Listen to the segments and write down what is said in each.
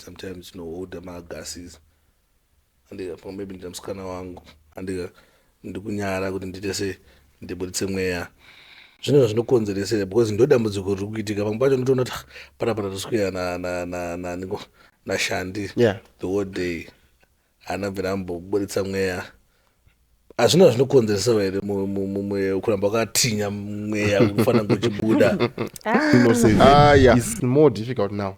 sometimes older magases and maybe ndamsikana wangu and ndikunyara kuti ndite se ndibuditse mweya zvinhu zvinokonzeresa because ndo dambudziko riri kuitika pamwe pacho ndotoona kuti parapara toswera na Shandi the whole day anabvira ambobuditsa mweya hazvina zvinokonzeresa here kuramba wakatinya mweya kufanira kuchibuda. It's more difficult now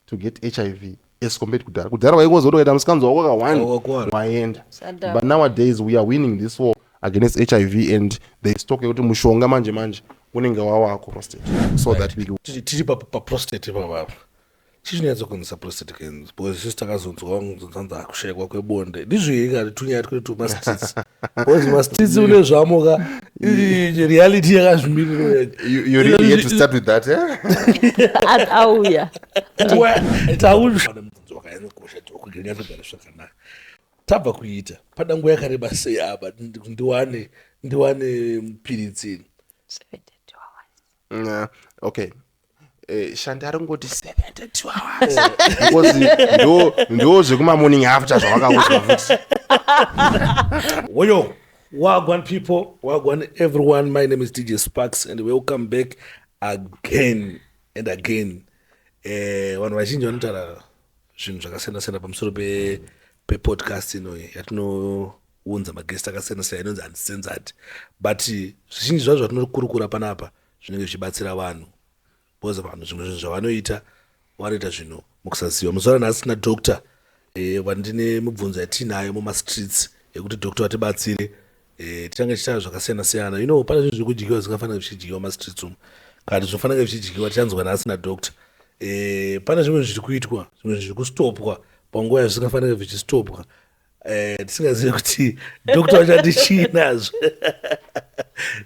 to get HIV as compared to kudhara waingozotoita musikanzi wako wakawanda waenda, but nowadays we are winning this war against HIV and there is talk yekuti mushonga manje unenge wawako prostate so that we tiri paprostate papapo chichinyatsokwanisa prostate cancer because isusu takazonzwa wanzanza akushayikwa kwebonde ndizvoika tunyaya twuri tumastits because mastits une zvamoka reality yakazvimirira. You really get to start with that, auya wakaenzakosha kugenyatogara zvakanaka tabva kuita pada nguva yakareba sei apa ndiwane mupiritsi 72 hours. Okay. Shandi aringoti 72 hours because ndo zvekumamoning after zvawakaudzwa futi. Woyo, wagwan people, wagwan everyone. My name is DJ Sparks and welcome back again and again. Vanhu vazhinji vanotaura zvinhu zvakasiyana-siyana pamusoro pe-podcast inoyi yatinounza magest akasiyana-siyana inonzi uncensored, but zvizhinji zvazvo vatinokurukura panapa zvinenge zvichibatsira vanhu because vanhu zvimwe zvinhu zvavanoita vanoita zvinhu mukusaziva. muzuva nhasi tina doctor vandine mibvunzo yatinayo mumastreets yekuti doctor vatibatsire tichange tichitaura zvakasiyana-siyana. Pane zvinhu zviri kudyiwa zvingafanira zvichidyiwa mumastreets umu kana zvinofanira zvichidyiwa tichanzwa nhasi nadoctor. Pane zvimwe zviri kuitwa, zvimwe zviri kustopwa panguva yazvisingafanira zvichistopwa tisingazivi kuti doctor vachati chii nazvo.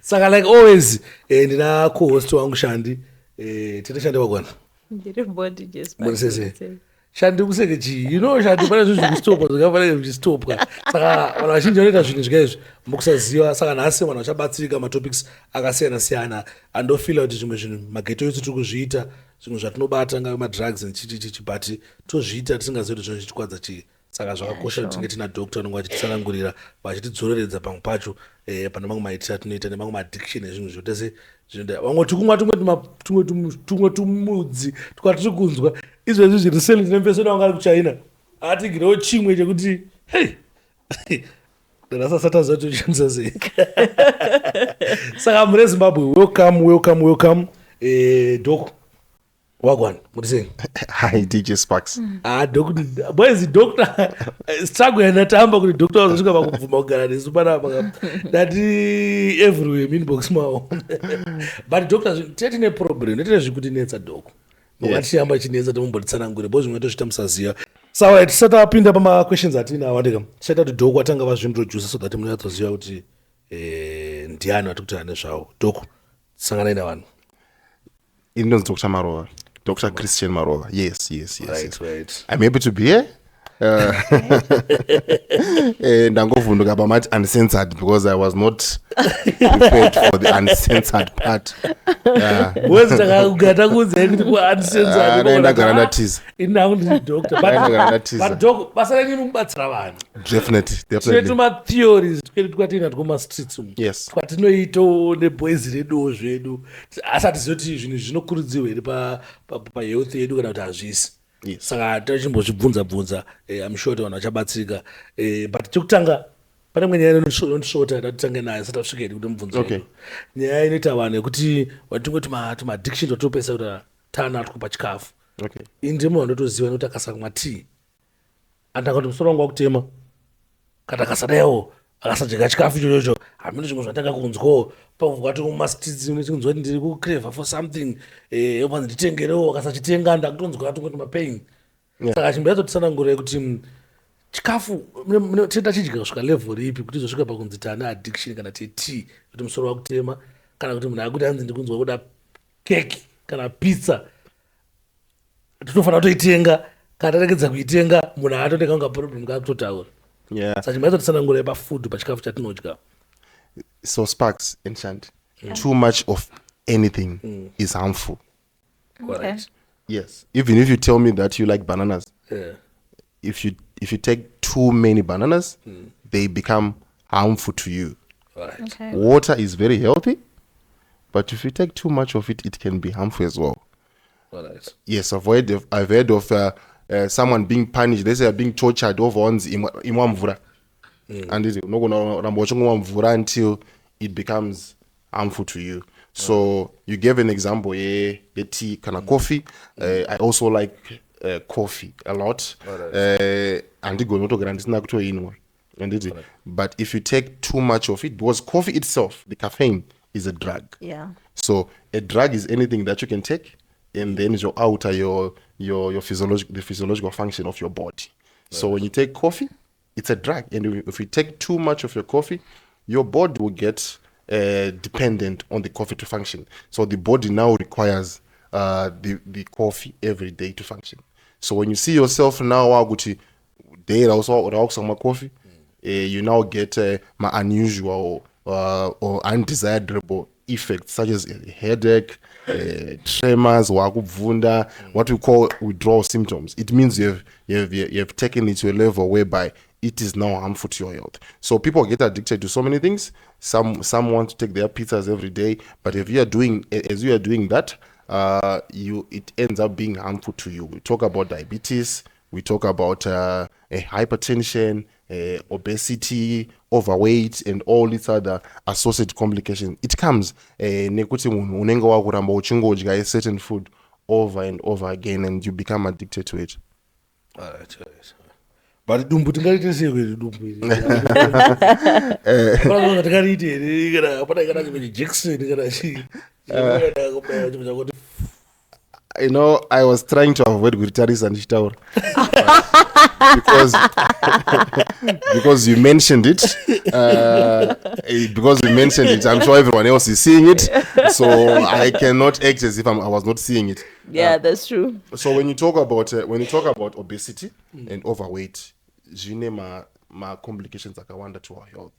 Saka like always ndina co-host wangu Shandi. Tine Shandi wagwana Shandi kuseke chii Shandi pane zvinhu zvikustopwa zvingafanira zvichistopwa. Saka vanhu vazhinji vanoita zvinhu zvikaizvi mukusaziva. Saka nhasi vanhu vachabatsirika matopics akasiyana-siyana andofila kuti zvimwe zvinhu mageto esu tiri kuzviita zvimwe zvatinobata ngayo madrugs nechichichichi but tozviita tisingazivi kuti zvinhu zvichikwadza chii. Saka zvakakosha kuti tinge tina doctor vanenge vachititsanangurira vachitidzoreredza pamwe pacho pane mamwe maitiro atinoita nemamwe maaddiction ezvinhu zvotese zvinoda vamwe tikumwa tumwe tumudzi twatiri kunzwa izvezvi zviri seli tinempesoda vanga ari kuchina atigirewo chimwe chekuti hei ndasasataza kuti uchishandisa sei. Saka mune Zimbabwe welcome Doc wagwan muri sei? Hi DJ Sparks. Boys doctor struggle yanatamba kuti doctor azosvika pakubvuma kugara nesu panapa dati everywhere inbox mawo. But doctor tine problem tine zvikutinetsa doc mukatiyamba chinetsa tomumbotitsanangure bo zvimwe tozvita musaziva. Sawa tisati apinda pama-questions atinawo andika tichaita kuti doc atanga vazvintroduce so that munatsoziva kuti ndiani vari kutaura nezvavo. Doc sanganai navanhu. Inonzi Dr. Marowa. Dr. Christian Marowa. Yes. Right. I'm happy to be here. Ndangovhunduka pamati uncensored because I was not prepared for the uncensored part. Wezi takagata kunze kuti ku uncensored. Ndagara ndatiza. Ina ndi doctor. But doc basa renyu mubatsira vanhu. Definitely. Tuma theories twatina tukuma streets umu. Yes. Twatinoito neboys redu zvedu. Asati zoti zvinhu zvinokurudzirwa here pa health yedu kana kuti hazvisi. Yes. Saka tachimbozvibvunza I'm sure vanhu vachabatsirika. But chekutanga pane imwe nyaya inondishota tatitange nayo sati tasvika kuti mubvunzo yedu. Nyaya inoita vanhu yekuti vatinge tuma-addiction totopesa kuti taanatwa pachikafu. Indimo vandotoziva nekuti akasamwa tii andanga kuti musoro wangu wakutema kana akasadaiwo akasadya chikafu ichochocho hamene zvimwe zvatanga kunzwawo pavukati mumastits unechikunzwa kuti ndiri kucreva for something yopanzi nditengerewo akasachitenga ndakutonzwa tungoti mapain. Saka chimbayatotsanangura kuti chikafu tachidya kusvika level ipi kuti izosvika pakunzi taane addiction kana tii kuti musoro wakutema kana kuti munhu akuti hanzi ndikunzwa kuda keki kana pizza tinofanira kutoitenga kana taregedza kuitenga munhu aatotenga kunga problem kakutotaura. Saka chimbayatotsanangura pafood pachikafu chatinodya. So Sparks and Shandi, too much of anything is harmful. Correct. Yes. Even if you tell me that you like bananas, Yeah. If you take too many bananas, they become harmful to you. Right. Okay. Water is very healthy, but if you take too much of it, it can be harmful as well. Right. Yes, I've heard of someone being punished. They say being tortured over once imwa mvura. And it's mvura until it becomes harmful to you. So you gave an example, the tea, kind of coffee. I also like coffee a lot. And but if you take too much of it, because coffee itself, the caffeine, is a drug. Yeah. So a drug is anything that you can take, and then you alter your the physiological function of your body. So when you take coffee, it's a drug, and if you take too much of your coffee, your body will get dependent on the coffee to function. So the body now requires the coffee every day to function. So when you see yourself now, day also some coffee, you now get my unusual or undesirable effects such as a headache, tremors, wakubvunda, what we call withdrawal symptoms. It means you have taken it to a level whereby it is now harmful to your health. So people get addicted to so many things. Some want to take their pizzas every day, but if you are doing that, it ends up being harmful to you. We talk about diabetes, we talk about hypertension, obesity, overweight, and all these other associated complications. It comes nekuti munhu unenge wakuramba uchingodya a certain food over and over again, and you become addicted to it. Alright. But dumbu tingariite sei kweri dumbu iri? Hapana tingariite here kana hapana kana chimwe jekiseni kana chii. I was trying to avoid kutarisa ndichitaura because you mentioned it. Because you mentioned it, I'm sure everyone else is seeing it. So I cannot act as if I was not seeing it. Yeah, that's true. So when you talk about obesity and overweight, zine ma complications akawanda to our health.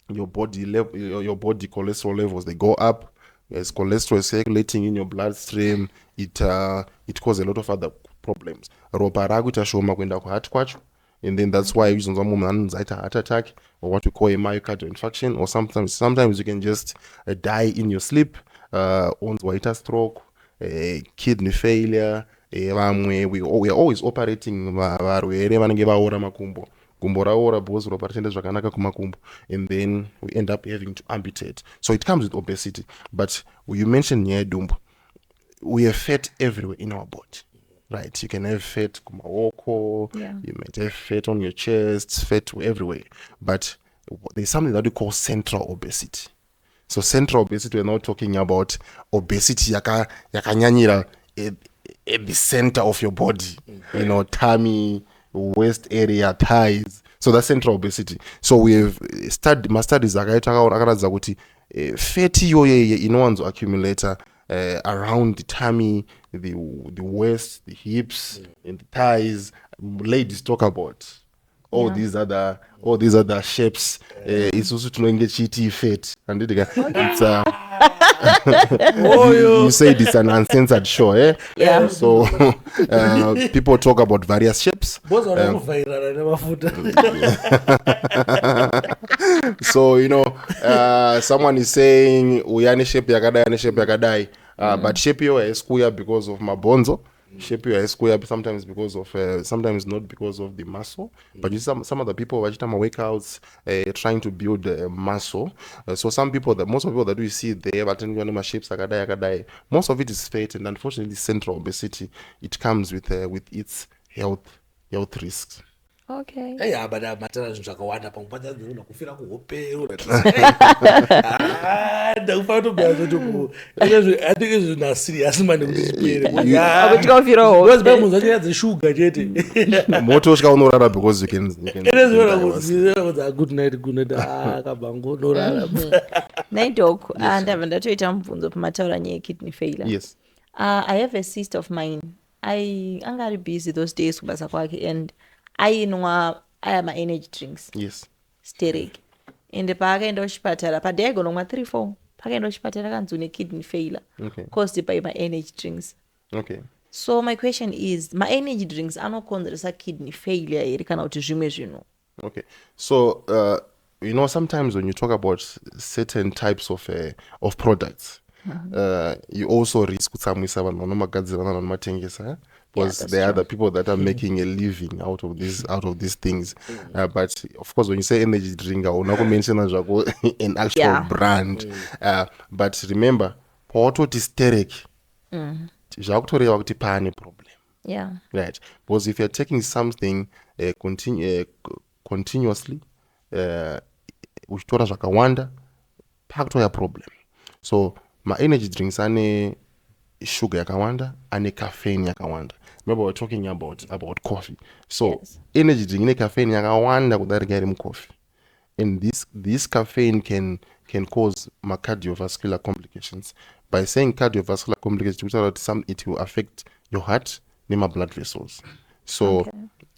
Your body cholesterol levels, they go up. As cholesterol is circulating in your bloodstream, it causes a lot of other problems. Ropa ragu itashoma kwenda kwa heart kwacho, and then that's why uzonzwa munhu anonzaita heart attack, or what we call a myocardial infarction, or sometimes you can just die in your sleep. Onzwaita stroke, kidney failure. We are always operating varwere vanenge vaora makumbo. Gumbo raora because ropa ritendes zvakanaka kumakumbo, and then we end up having to amputate. So it comes with obesity. But you mentioned dumbu. We have fat everywhere in our body, right? You can have fat kumawoko, you might have fat on your chest, fat everywhere. But there's something that we call central obesity. So central obesity, we're not talking about obesity yakanyanyira at the center of your body, tummy, waist area, thighs. So that's central obesity. So we have studies akaratidza kuti fat iyoyo inowanzo accumulator around the tummy, the waist, the hips, and the thighs. Ladies talk about all these other shapes. It's also tunenge chiti fat, and it's you said it's an uncensored show, eh? Yeah. So people talk about various shapes. So someone is saying uyani shape yakadai, but shape yo is square because of mabonzo. Shape your square sometimes because of sometimes not because of the muscle, but you some other people workouts trying to build muscle. So most of the people that we see they have attended shapes akadai. Most of it is fat, and unfortunately central obesity, it comes with its health risks. Okay. Hey, but matera zvinhu zvakawanda pamupata zvinhu kufira kuhope I think it's not serious man kuti chipere because munhu zvanyaya sugar chete motosvika unorara because you can good night akabango unorara Naidok, ndabva ndatoita mubvunzo pamataura nyaya kidney failure. Yes. I have a sister of mine. Anga ari busy those days kubasa kwake, and ainwa ayama energy drinks. Yes. Sterek. Ende paakaenda kuchipatara padai agonomwa 3-4 paakaenda kuchipatara kanzi une kidney failure. Okay. Caused by my energy drinks. Okay. So my question is, my energy drinks anokonzeresa kidney failure here kana kuti zvimwe zvinhu. Okay, so sometimes when you talk about certain types of products, you also risk kutsamwisa vanhu vanomagadzira vanhu vanomatengesa, because there are the people that are making a living out of these things. But of course, when you say energy drink, I mention an actual brand. But remember, pautoti sterek, zvakutoreva kuti pane problem. Yeah. Right. Because if you're taking something continuously, uchitora zvakawanda, pakutoya problem. So my energy drinks ane sugar yakawanda, ane caffeine yakawanda. Remember we're talking about coffee. So energy drink ine caffeine yakawanda kudarika iri coffee. And this caffeine can cause cardiovascular complications. By saying cardiovascular complications, it will affect your heart, my blood vessels. So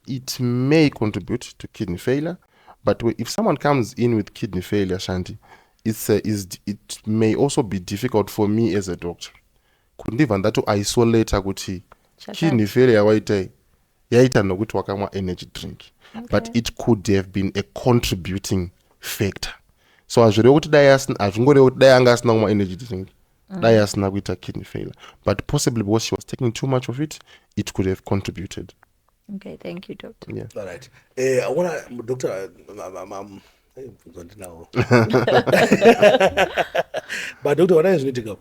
it may contribute to kidney failure. But if someone comes in with kidney failure, Shanti, it may also be difficult for me as a doctor. Couldn't even that to isolate kuti kidney failure yaita nokuti wakamwa energy drink. But it could have been a contributing factor. So azvire kuti azvingore kuti dai anga asina kumwa energy drink, dai asina kuita kidney failure. But possibly because she was taking too much of it, it could have contributed. Okay, thank you, doctor. Yeah. All right. I want to, doctor, but doctor, what I need to go?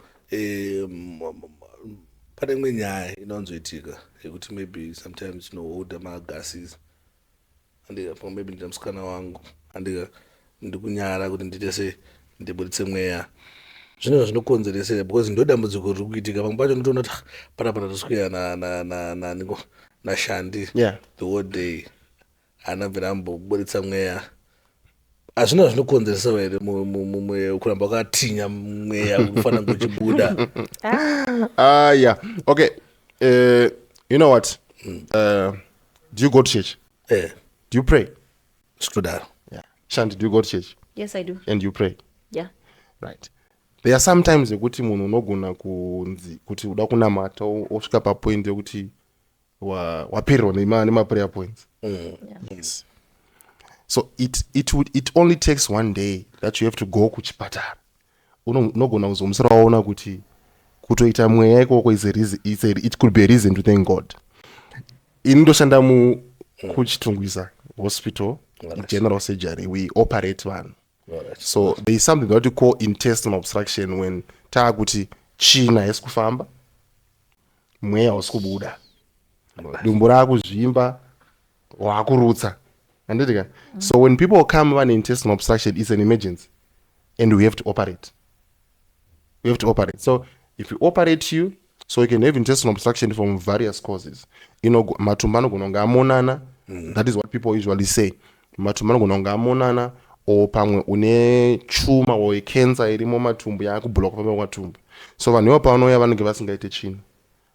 Pane imwe nyaya inonzoitika yekuti maybe sometimes older magases andika maybe ndinamusikana wangu andika ndikunyara kuti ndite se ndibuditse mweya zvinhu zvinokonzeresa because ndo dambudziko riri kuitika pamwe pacho ndotoona kuti panapa toswera na Shandi the whole day anabvira ambobuditsa mweya. Hazvina zvinokonzeresa here kuramba wakatinya mweya unofanira kuchibuda. Yeah. Okay. You know what? Do you go to church? Yeah. Do you pray? Skudaro. Yeah. Shanti, do you go to church? Yes, I do. And you pray? Yeah. Right. There are sometimes kuti munhu unogona kuti uda kunamata osvika papoint yekuti wapererwa nema prayer points. Yes. So it only takes one day that you have to go kuchipatara. Unogona kuzomusira waona kuti kutoita mweya ikoko it could be a reason to thank God. Indoshanda kuchitungwisa hospital, general surgery, we operate one. So there is something that we call intestinal obstruction when takuti china yesikufamba mweya wasikubuda dumbu rakuzvimba wakurutsa. So when people come with an intestinal obstruction, it's an emergency and we have to operate. So if we operate you, so you can have intestinal obstruction from various causes. Matumbo anogona amonana. That is what people usually say. Matumbo anogona amonana, or pamwe une chuma or a cancer irimo matumbo yakublock pamwe matumbo. So vanhu panoya vanenge vasingaite chini.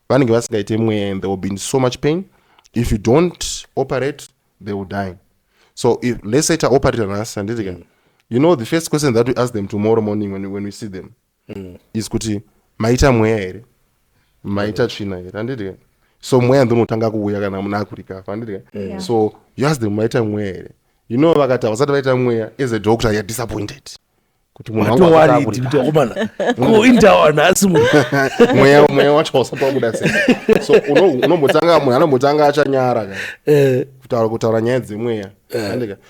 Vanenge vasingaite mweya and they will be in so much pain. If you don't operate, they will die. So if let's say to operate on us and the first question that we ask them tomorrow morning when we see them is kuti maita mweya here, maita tsvina here, anditi. So mweya ndinotanga kuuya kana muna kurikafa, anditi. So you ask them maita mweya here. Vakati vasati vaita mweya, as a doctor you're disappointed. Kuti munhu wari kuti omana ko indawa nasi mweya wacho wasati wabuda sei. So unombotanga munhu anombotanga achanyara kutaura nyaya dzemweya.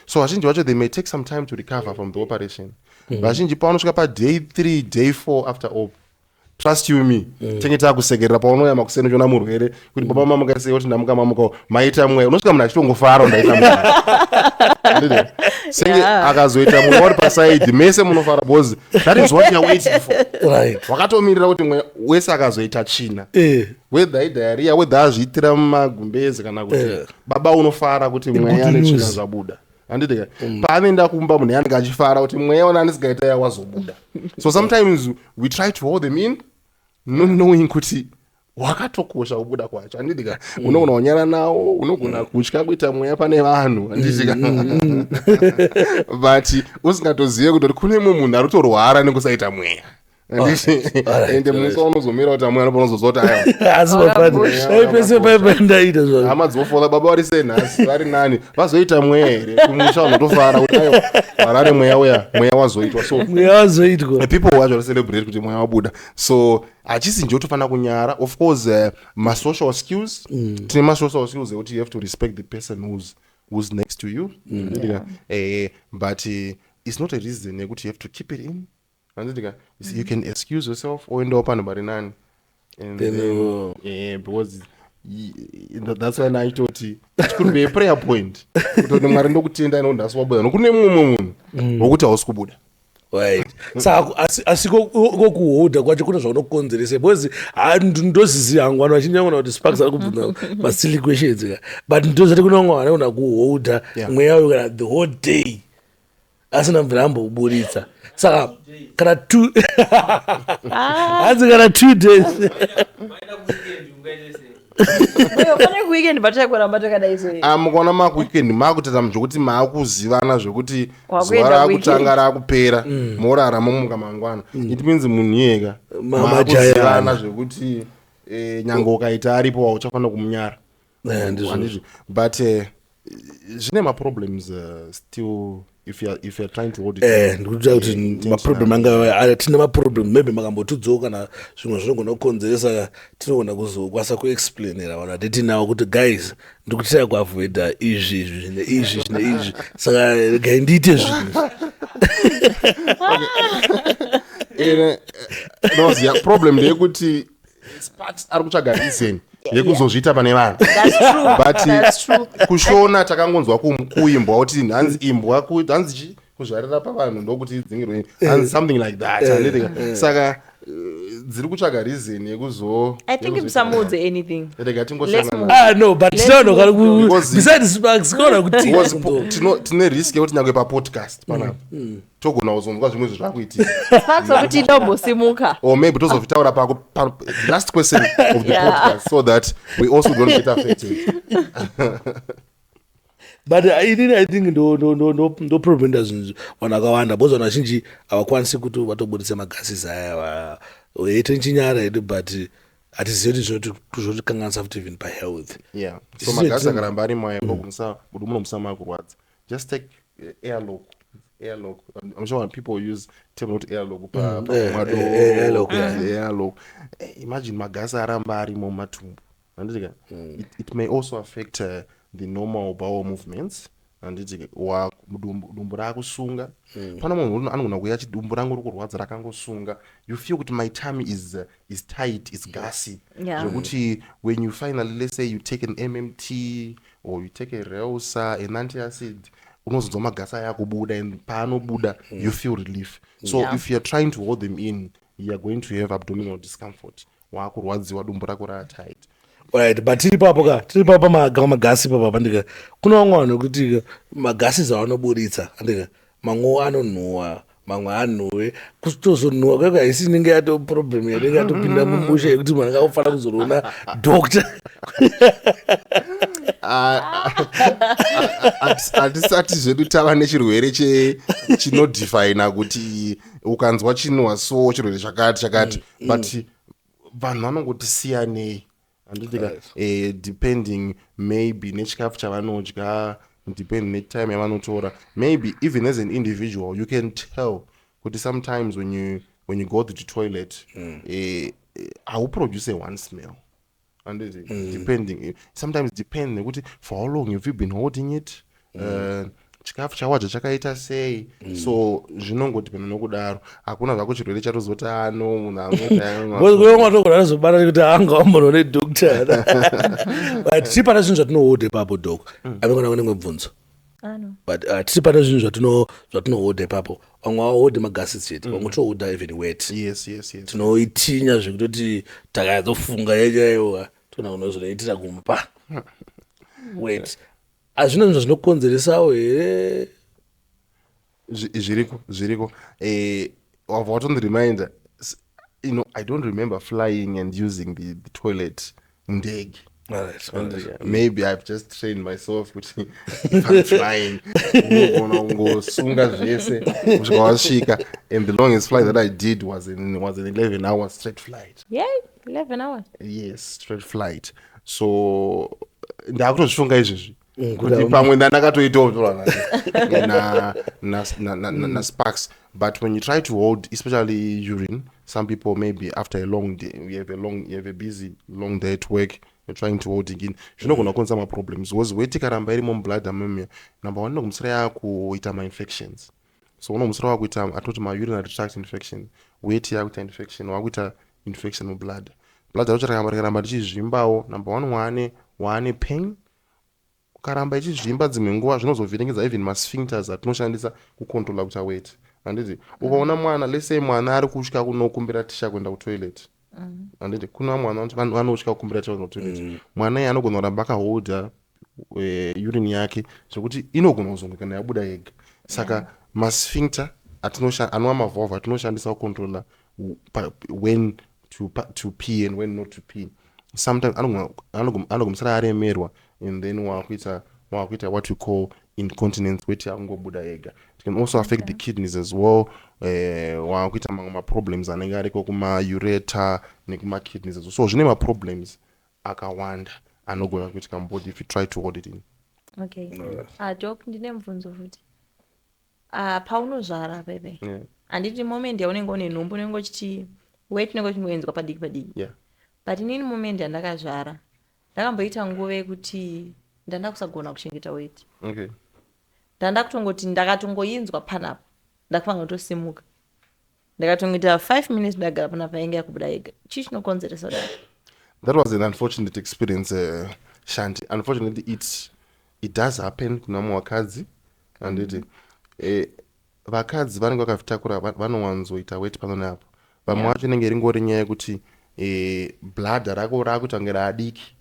So vazhinji vacho they may take some time to recover from the operation. Vazhinji paunosvika pa day 3 day 4 after op, trust you me, tenge takusekerera paunoya makuseni chona murwere kuti baba mama ngasiye kuti ndamuka mamuka maita mweya, unosvika munhu achitongofara ndaita mweya. Senge akazoita munhu wari paside mese munofara because that is what you are waiting for. Right. Wakatomirira kuti mweya wese akazoita china. Whether diarrhea, whether azviitira mumagumbezi kana kuti baba unofara kuti mweya nechina zvabuda. Anditi paanoenda kumba munhu yanenge achifara kuti mweya ona ndisingaita wazobuda. So sometimes we try to hold them in not knowing kuti wakatokosha kubuda kwacho. Anditi unogona kunyara nawo, unogona kutya kuita mweya pane vanhu. Anditi but usingatozive kuti kune munhu ari kutorwara nekusaita mweya. ende musi waunozomira kuti amwe anopanozozwa kuti aiwa asi pese paipendaita zvavo hama dzofola baba vari senhasi vari nani vazoita mweya here kumusha unotofara kuti aiwa varare mweya uya mweya wazoitwa so mweya wazoitwa people wacho vacelebrate kuti mweya wabuda so hachisi nje tofanira kunyara of course masocial skills tine masocial skills ekuti you have to respect the person who's next to you but it's not a reason yekuti you have to keep it in andidika you can excuse yourself oendawo pano pari nani and because that's when I thought it could be a prayer point kuti mwari ndokutenda ino ndasiwabuda nokune mumwe munhu wokuti hausi kubuda right saka asikokuhodha kwacho kune zvaunokonzeresa because ndozizi hangu vanhu vachinyangona kuti sparks ari kubvunza masili questions but ndozati kunonga vanaona kuhodha mweya uyo kana the whole day asina mvira ambokuburitsa saka kana hanzi kana 2 days mukaona makuweekend makutata zvokuti maakuzivana zvokuti zuva rakutanga rakupera moraramo muka mangwana it means munhu yega makuzivana zvokuti nyange ukaita aripo wauchafanira kumunyara but zvine maproblems still if you're trying to hold it ndikuita kuti maproblem anga tina maproblem maybe makambotudzowo kana zvimwe zvinogona kukonzeresa tinogona kuzokwasa kuexplainera vanhu atitinawo kuti guys ndikutira kuavoida izvi zvine izvi zvine izvi saka regai ndiite zvinhu noziya problem ndeyekuti sparks ari kutsvaga reason yekuzozviita pane vanhu but kushona takangonzwa kuimbwa kuti hanzi imbwa hanzi kuzvarira pavanhu ndokuti idzingirwe hanzi something like that saka dziri kutsvaga reason yekuzo I think msamudze anything rega tingoshangana no but tinono kari besides sparks kona kuti tine risk yekuti nyangwe papodcast panapa togona kuzonzwa zvimwe zvezvakuitika sparks okuti inombosimuka or maybe tozovitaura the last question of the podcast so that we also don't get affected but I think ndo problem ndazvinhu vanhu akawanda because vanhu vazhinji havakwanisi kuti vatobudisa magasi aya eite chinyara edu but hatizivi kuti zvotikanganisa futi even pahealth so magasi akaramba ari maemba kuti munomusa makurwadza just take airlock I'm sure when people use term not airlock airlock imagine magasi aramba arimo mumatumbu andika it may also affect the normal bowel movements anditi dumbu rakusunga pana munhu anogona kuuya achiti dumbu rangu rikurwadza rakangosunga you feel kuti my tummy is tight, it's gassy zvokuti when you finally let's say you take an MMT or you take a Reusa, an antacid unozonzwa magasi aya kubuda and paanobuda you feel relief so if you're trying to hold them in you're going to have abdominal discomfort wakurwadziwa dumbu rako ratight right but tiri papo magasi papa ndika kuna vamwe vanhu kuti magasi zvavanoburitsa andika mamwe anonhuhwa mamwe anhuhwe kutozonhuhwa kweko haisi inenge yato problem inenge yatopinda mumusha yekuti munhu akafanira kuzorona doctor hatisati zvedu tava nechirwere chinodefina kuti ukanzwa chinhuhwa so chirwere chakati but vanhu vanongoti siyanei andidika depending maybe nechikafu chavanodya depending netime yavanotora maybe even as an individual you can tell kuti sometimes when you go to the toilet hauproduce one smell depending sometimes depend nekuti for how long have you been holding it chikafu chawadya chakaita sei so zvinongodipenda nokudaro hakuna zvako chirwere chatozoti ano munhu amwetagozobata kuti anga wambono nedoctor but tiri pana zvinhu zvatinohodha ipapo dok avengana kunemwe bvunzo but tiri pana zvinhu zvatinohodha ipapo vamwe vahodhe magasi chete vamwe tohodha even wet tinoitinya zvekutoti takatofunga yachaiwa tona kunozonoitira kumpa wet hazvina zvinhu zvinokonzeresawo here zviriko watondireminder I don't remember flying and using the toilet ndege All right. And maybe I've just trained myself with if I'm flying sunga zvese kusvika wasvika, and the longest flight that I did was an 11-hour straight flight. Yeah, 11 hours. Yes, straight flight. So ndakutozvifunga izvezvi kuti pamwe ndandakatoitawo na sparks. But when you try to hold, especially urine, some people maybe after a long day, you have a busy long day at work, you're trying to hold again, zvinogona kukonza ma problems because weight ikaramba iri mublood amemia, number one inogumisira yakuita ma infections. So unogumisira wakuita atoti ma urinary tract infection, weight yakuita infection, wakuita infection mublood. Blood rikaramba richizvimbawo, number one waane pain, ukaramba ichizvimba dzimwe nguva zvinozovhiringidza even masphincters atinoshandisa kucontrola kuita weight. Anditi ukaona mwana, let's say mwana ari kusvika kunokumbira tisha kuenda kutoilet, anditi kuna mwana anosvika kukumbira tisha kuenda kutoilet, mwana iye anogona kuramba akaholda urine yake zvekuti inogona kuzonga kana yabuda yega. Saka masphincter anova mavalve atinoshandisa kucontrola when to pee and when not to pee, sometimes anogomisira aremerwa, and then wakuita what we call incontinence, weight yangobuda yega. It can also affect the kidneys as well. Wakuita ma problems anenge ariko kuma ureter nekuma kidneys as well. So zvine ma problems akawanda anogona kuitika mubody if you try to hold it in. Okay. Doc, ndine mubvunzo futi. Paunozvara bebe. Anditi moment yaunenge une nhumbu unenge uchiti weight unenge uchingoenzwa padiki. Yeah. But inini moment yandakazvara ndakamboita nguva yekuti ndanda kusagona kuchengeta weight. Okay. Ndanda kutongoti ndakatongoinzwa panapa ndakafanga kutosimuka ndakatongoita 5 minutes ndagara panapa yange yakubuda yega. Chii chinokonzeresa kudaro? That was an unfortunate experience, Shanti. Unfortunately, it does happen kuna vakadzi, and vakadzi vanenge vakazvitakura vanowanzoita weight pano neapo. Vamwe vacho inenge ringori nyaya yekuti bladder rako rakutange radiki.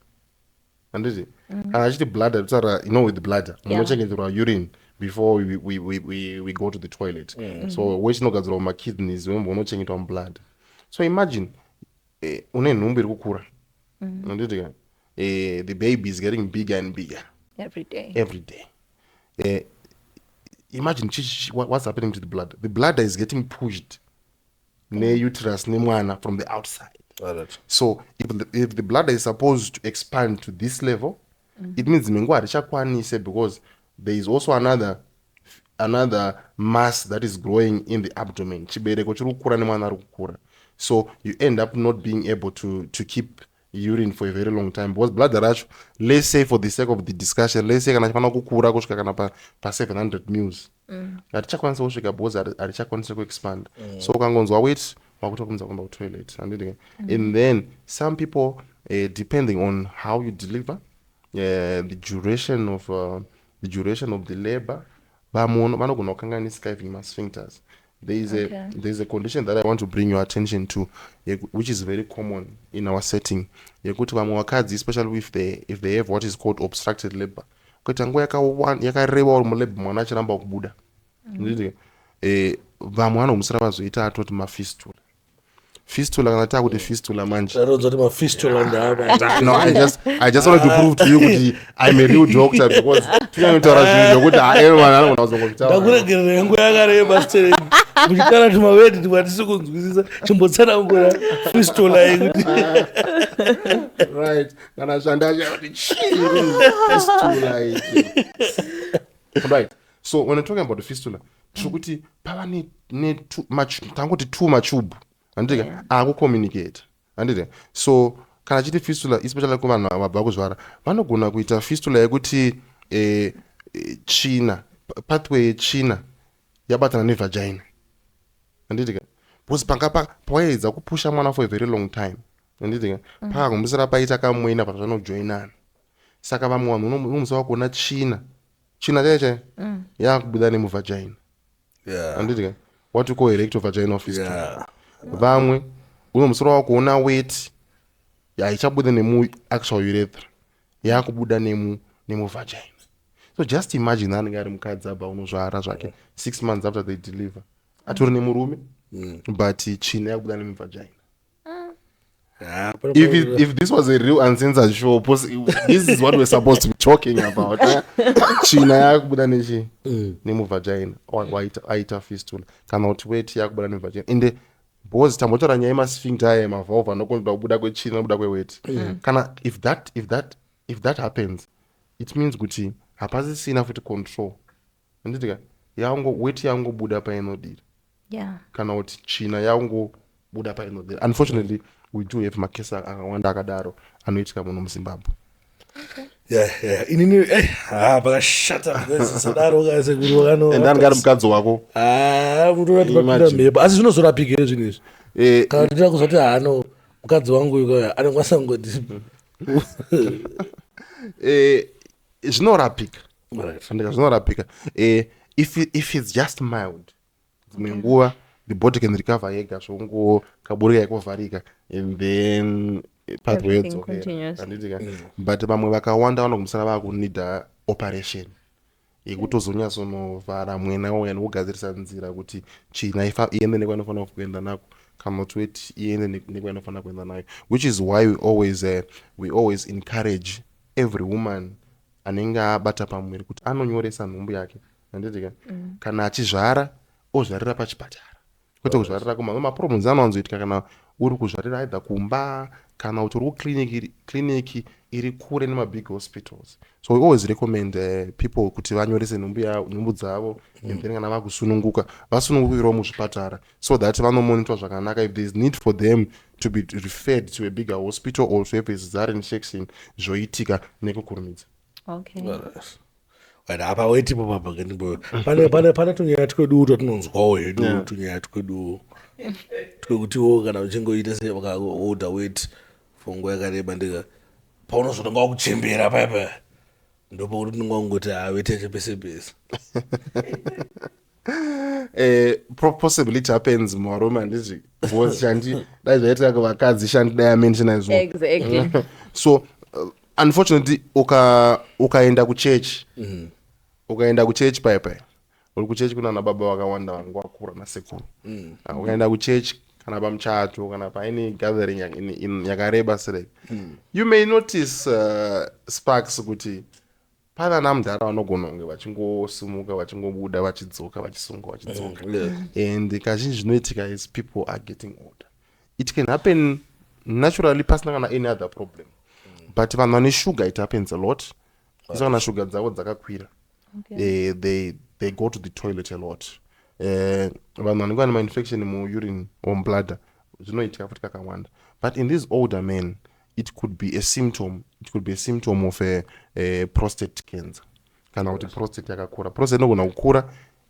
Anditi kana achiti bladder tsara, with bladder munochengeterwa urine before we go to the toilet. So weight inogadzirwa muma kidneys unochengetwa mublood. So imagine une nhumbu iri kukura, anditi the baby is getting bigger and bigger every day. Imagine what's happening to the blood. The bladder is getting pushed ne uterus ne mwana from the outside. So if the bladder is supposed to expand to this level, it means mengwa richakwanise, because there is also another mass that is growing in the abdomen. Chibereko chiri kukura ne mwana ari kukura. So you end up not being able to keep urine for a very long time, because blood racho, let's say for the sake of the discussion, let's say kana chifana kukura kusvika kana pa 700 mils, hatichakwanisa kusvika because hatichakwanisa kuexpand. So ukangonzwa weight wakutokumza kwamba kutoilet, and then some people, depending on how you deliver, the duration of the labor, vanogona kukanganisika even masphincters. There's a condition that I want to bring your attention to, which is very common in our setting. Yekuti vamwe vakadzi, especially if they have what is called obstructed labor, kuita nguva yakareba uri mulabor mwana achiramba kubuda, vamwe vanogumisira vazoita atoti mafistula. Fistula kana takuti fistula manje. No, I just wanted to prove to you kuti I'm a real doctor, because tunyanyotaura zvinhu zvokuti everyone anogona kuzongozvitaura. Ndakuregerera yangu yakareba stere. Muchitara tumawedi twatisi kunzwisisa chimbotsanangura fistula yekuti. Right. Kana zvandacha kuti chii fistula iki. Right. So when I'm talking about the fistula, tikuti pava tangoti two machubhu. Andika akucommunicate, andite. So kana chiti fistula, especially kuvanhu vabva kuzvara, vanogona kuita fistula yekuti tsvina, pathway yetsvina yabatana nevagina, andite, because pawaedza kupusha mwana for a very long time, andite, pakagumisira paita kamwena pazvanojoinana. Saka vamwe vanhu unomusa kuona tsvina chaicho yakubuda nemuvagina, andite, what we call erectovaginal fistula. Vamwe unomusoro wakuona weight haichabuda nemu-actual urethra, yakubuda nemu-vagina. So just imagine anenge ari mukadzi abva unozvara zvake 6 months after they deliver, atori nemurume, but tsvina yakubuda nemuvagina. If this was a real uncensored show, this is what we're supposed to be talking about. China yakubuda nechi nemuvagina aita fistula kana kuti weti yakubuda nemuvagina ende because tambotora nyaya yemasphincter aya mavalve anokonzera kubuda kwechina nokubuda kweweti kana if that happens it means kuti hapasisina futi control anditika weti yangobuda painodira kana kuti china yangobuda painodira. Unfortunately we do have makesi akawanda akadaro anoitika muno muZimbabwe. inini pakashata sadaro kaise kuti wakano and ngari mukadzi wako mutorati papinda mhepo asi zvinozorapika here zvinhu izvi kana titira kuzoti hano mukadzi wangu uyo anokwanisa ngoti zvinorapika zvinorapika if it's just mild dzimwe nguva the body can recover yega zvongokaburika ikovharika and then pathway yedzokera but vamwe vakawanda vanogumisana vakunida operation yekutozonyatsonovhara mwena uya nekugadzirisa nzira kuti china iende nekwainofanira kuenda nako kana kuti weti iende nekwainofanira kuenda nayo, which is why we always encourage every woman anenge abata pamwiri kuti anonyoresa nhumbu yake anditika kana achizvara ozvarira pachipatara kwete kuzvarira maproblems anowanzoitika kana uri kuzvarira aidha kumba kana kuti uri kukliniki iri kure nemabig hospitals. So we always recommend people kuti vanyorese nhumbu dzavo and then kana vakusununguka vasunungukirawo muzvipatara so that vanomonitorwa zvakanaka. If there is need for them to be referred to a bigger hospital or to have a cesarean section zvoitika nekukurumidza. apa wetipo pane tunyaya twedu twatinonzwawo hedu tunyaya twedu twekutiwo kana uchingoita sevakaoda weti for nguva yakareba ndika paunozotonga wakuchembera paya ndopakuti tinonga kungoti weti yacho pese pese. Possibly it happens Marowa ndizvi because shandi dai zvaitika kuvakadzi shandi dai amenshina izvo exactly. So unfortunately ukaenda kuchechi ukaenda kuchechi paya uri kuchechi kuna nababa vakawanda vangu vakura nasekuru ukaenda kuchechi kana pamuchato kana paine gathering yakareba sirei you may notice sparks kuti pana namudhara vanogona kunge vachingosimuka vachingobuda vachidzoka vachisunga vachidzoka and kazhinji zvinoitika is people are getting older. It can happen naturally pasina kana any other problem but vanhu vane sugar it happens a lot. Isa kana sugar dzavo dzakakwira they go to the toilet a lot. Vanhu vanenge vane mainfection muurine or bladder zvinoitika futi kakawanda but in these older men it could be a symptom of a prostate cancer kana kuti prostate yakakura. Prostate inogona kukura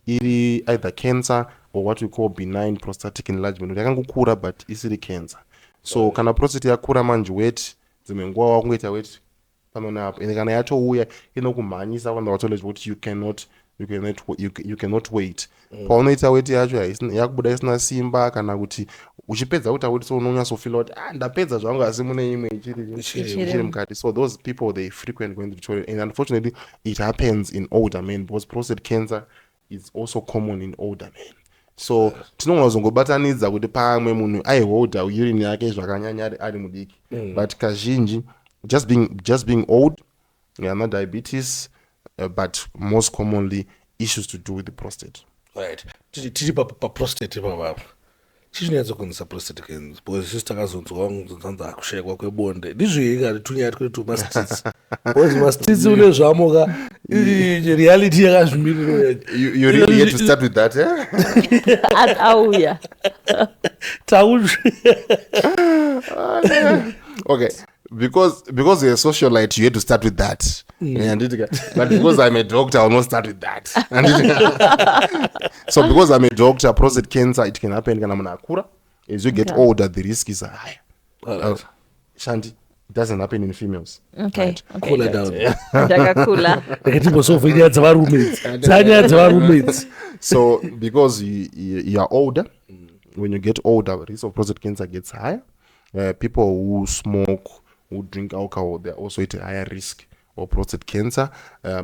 iri either cancer or what we call benign prostatic enlargement yakangokura but isiri cancer. So kana prostate yakura manje weti dzimwe nguva wakungoita weti pano apo ende kana yatouya inokumhanyisa kuenda kutoilet kuti you cannot wait. Paunoita weti yacho yakubuda isina simba kana kuti uchipedza kuita weti so unonyatsofila kuti ndapedza zvangu asi mune imwe ichiri mukati. So those people they frequent going to the toilet and unfortunately it happens in older men because prostate cancer is also common in older men. So tinogona kuzongobatanidza kuti pamwe munhu aiholda urine yake zvakanyanya ari mudiki but kazhinji just being old not diabetes but most commonly issues to do with the prostate. Right. Tiri paprostate papapo chizvinonyatsokonzesa prostate cancer because isusu takazonzwa nzanza akushayikwa kwebonde ndizvoika tunyaya twete tumastitsi because mastitsi une zvamoka reality yakazvimiriro you really get to start with that auya okay because you're a socialite you had to start with that but because I'm a doctor I'll not start with that. So because I'm a doctor prostate cancer it can happen kana munhu akura as you get older the risk is higher. Shanti it doesn't happen in females. Okay. Cool it down. Ndakakula. So because you are older when you get older the risk of prostate cancer gets higher. People who smoke, who drink alcohol, they're also at a higher risk of prostate cancer.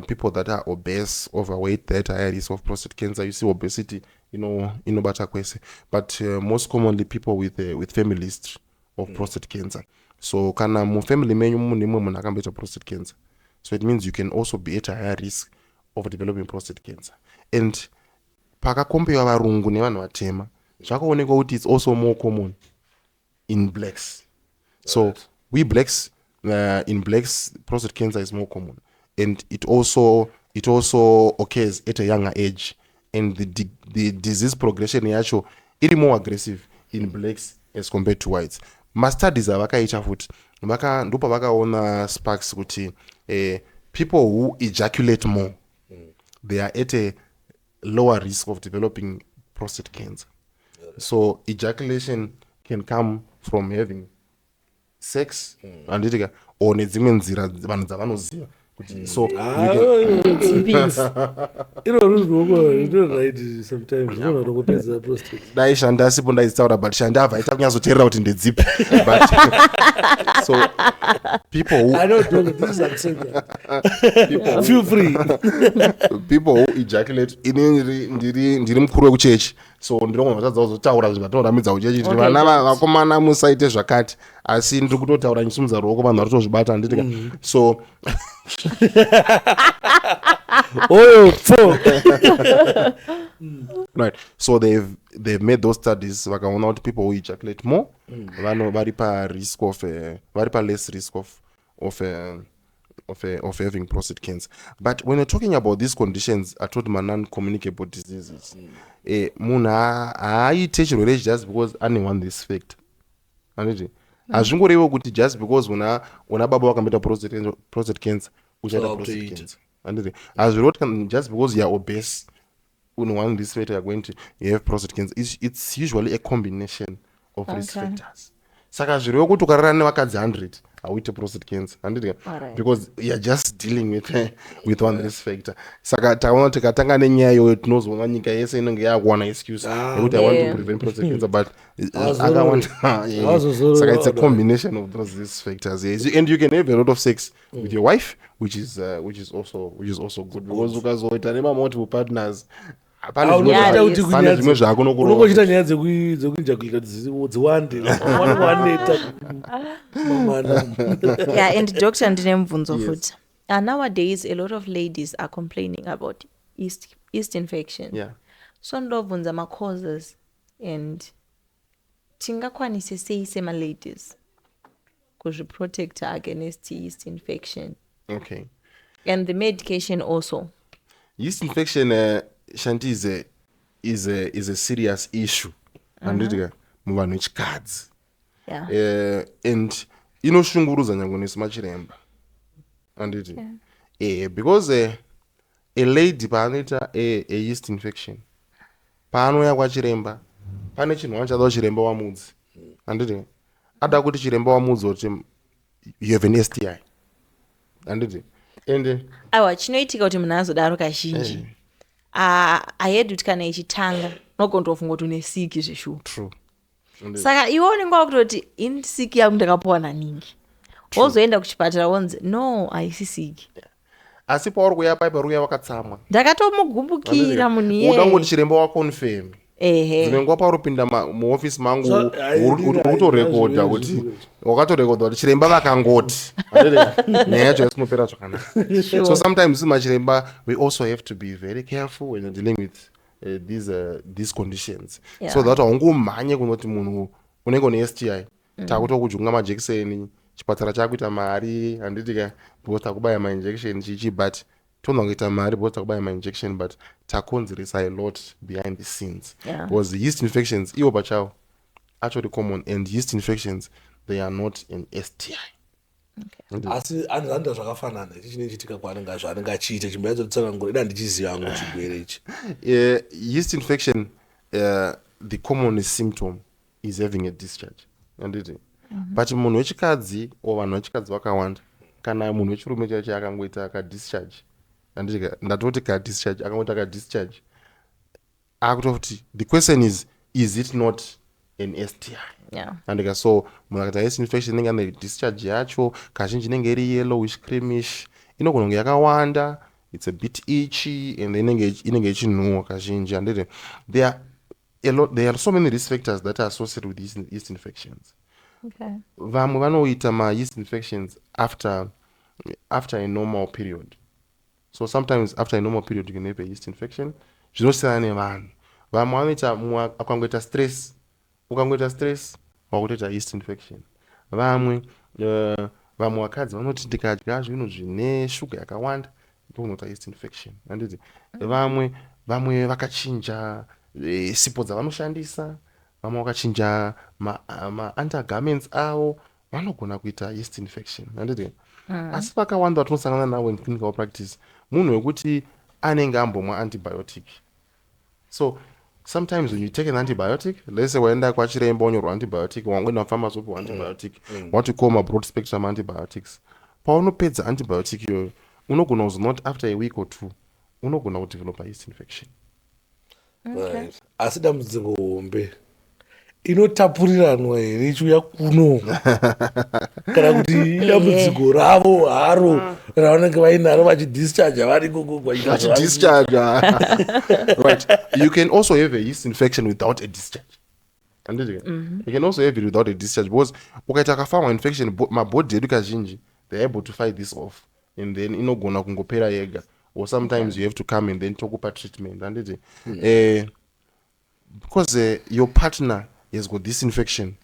People that are obese, overweight, they're at a higher risk of prostate cancer. You see obesity, inobata kwese. But most commonly people with family history of prostate cancer. So kana mufamily menyu mune mumwe munhu akamboita prostate cancer, so it means you can also be at a higher risk of developing prostate cancer. And pakakombewa varungu nevanhu vatema zvakaonekwa kuti it's also more common in blacks. So we blacks, in blacks, prostate cancer is more common, and it also occurs at a younger age, and the disease progression yacho iri more aggressive in blacks as compared to whites. Mastudies avakaita futi ndopa vakaona Sparks kuti people who ejaculate more, they are at a lower risk of developing prostate cancer. So ejaculation can come from having sex and or nedzimwe nzira vanhu dzavanoziva. So dai shanda sipo ndaitaura, but shanda avaita kunyazoteerera kuti ndedzipi. But so people who I don't know, this is absurd. Feel free. People who ejaculate ndiri mukuru wekuchechi, so ndinogona kutadza kuzotaura zvatoramidza kuchechi kuti vana vakomana musaite zvakati, asi ndiri kutotaura ndisimudza ruoko vanhu vari kutozvibata handitika. So right, so they've made those studies vakaona kuti people who ejaculate more vari pa risk of vari pa less risk of having prostate cancer. But when you're talking about these conditions, I told my non-communicable diseases, munhu haaite chirwere just because ane one this fact. Hazvingorevo kuti just because una baba vakamboita prostate cancer uchaita prostate cancer. Hazviroti just because you are obese une one this fact you are going to have prostate cancer. It's usually a combination of risk factors. Saka zvirevo kuti ukarara nevakadzi 100 hauite prostate cancer, because you are just dealing with one risk factor. Saka taona tikatanga nenyaya iyoyo tinozona nyika yese inenge yakuwana excuse yekuti I want to prevent prostate cancer, but saka it's a combination of those risk factors. And you can have a lot of sex with your wife, which is also good, because ukazoita nema multiple partners zvimwe zvakunokurochita nyaya dzekuinjakulika dziwande. Yeah, and doctor ndine mubvunzo futi. Nowadays a lot of ladies are complaining about yeast infection. Yeah. So ndobvunza ma causes and tingakwanise sei sema ladies kuzviprotect against yeast infection. Okay. And the medication also. Yeast infection Shanti is a serious issue. Anditika muvanhu vechikadzi. Yeah. And inoshungurudza nyange nesimachiremba. Anditi. Because a lady paanoita a yeast infection, paanouya kwachiremba pane chinhu anchada chiremba wamudzi. Anditi. Ada kuti chiremba wamudzi kuti you have an STI. Anditi. And aiwa chinoitika kuti munhu azodaro kazhinji. Ahedu kuti kana ichitanga nogondofunga kuti une siki zveshuwa. True. Saka iwe unenge wakutoti ini siki yangu ndakapuwa naningi. Wozoenda kuchipatara wonzi no haisi siki. Asi pauri kuya paipa ruya wakatsamwa. Ndakatomugubukira munhu iye. Udangoti chiremba wakonfirm. Zvinenge pauripinda muoffice mangu urikutorekodha kuti wakatorekodha kuti chiremba vakangoti. Nyaya yacho yasinopera zvakanaka. So sometimes machiremba we also have to be very careful when you're dealing with these conditions. Yeah. So that haungomhanye kunoti munhu unenge une STI takutokujunga majekiseni chipatara chakuita mari handitika because takubaya mainjection chichi, but tonongoita mari because takubaya mainjection, but takonzeresa a lot behind the scenes. Yeah. Because the yeast infections iwo pachawo actually common, and yeast infections they are not an STI. Asi anohanda zvakafanana ichi chinoitika kwaanenge zvaanenge achiita chimbayadzotsanangura ida ndichiziva hangu chirwere ichi. Yeast infection, the commonest symptom is having a discharge. Anditi. But munhu wechikadzi o vanhu vechikadzi vakawanda kana munhu wechirume chacho akangoita ka discharge. Anditi ndatoti ka discharge akangoita ka discharge. Akutoti the question is it not an STI? Yeah. Andika so munhu akaita yeast infection inenge ane discharge yacho kazhinji inenge iri yellowish creamish, inogona kunge yakawanda, it's a bit itchy, and inenge ichinhuwa kazhinji. Anditi there are so many risk factors that are associated with these yeast infections. Okay. vamwe vanoita yeast infections after a normal period. So sometimes after a normal period you can have a yeast infection. Zvinosiyana nevanhu. Vamwe vanoita ukangoita stress wakutoita yeast infection. Vamwe vakadzi vanoti ndikadya zvinhu zvine shuga yakawanda ndokunoita yeast infection. Vamwe vakachinja sipo dzavanoshandisa, vamwe vakachinja ma-undergarments avo vanogona kuita yeast infection. Asi vakawanda vatinosangana navo in clinical practice munhu wekuti anenge ambomwa antibiotic. So sometimes when you take an antibiotic, let's say waenda kwachiremba wanyorwa antibiotic, wangwenda pharmacy wopiwa antibiotic, what we call broad spectrum antibiotics. Paunopedza antibiotic iyoyo unogona kuzi not after a week or two unogona kudevelopa yeast infection. Right. Asi dambudziko hombe inotapuriranwa here ichiuya kuno kana kuti idambudziko ravo haro ravanenge vainaro vachidischarge vari vachidischarge. Right. You can also have a yeast infection without a discharge. You can also have it without a discharge because ukaita kafungal infection mabhodhi edu kazhinji they're able to fight this off and then inogona kungopera yega, or sometimes you have to come and then tokupa treatment. Because your partner has got this infection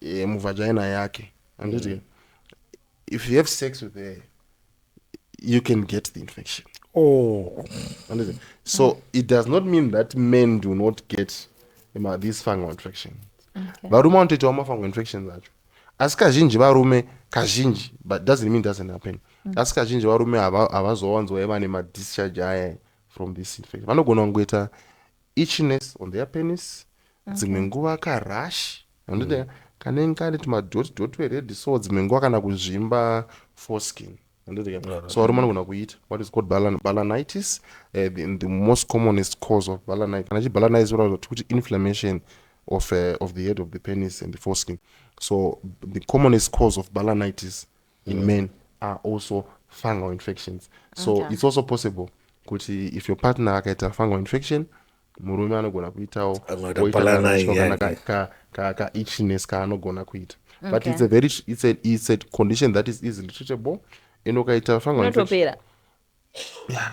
muvagina yake, if you have sex with her you can get the infection. So it does not mean that men do not get these fungal infections. Varume vanotoitawo mafungal infections acho, asi kazhinji varume kazhinji, but doesn't mean it doesn't happen. Asi kazhinji varume havazowanzova nemadischarge aya from this infection. Vanogona kungoita itchiness on their penis, dzimwe nguva karash, kanenge kane tumadot red sores, dzimwe nguva kana kuzvimba foreskin. So varume vanogona kuita what is called balanitis. The most commonest cause of balanitis, kana balanitis kuti inflammation of the head of the penis and the foreskin. So the commonest cause of balanitis in men are also fungal infections. So it's also possible kuti if your partner akaita fungal infection, murume anogona kuitawo ka itchiness kaanogona kuita. But it's a condition that is easily treatable. Inokaita fungal infection. Yeah.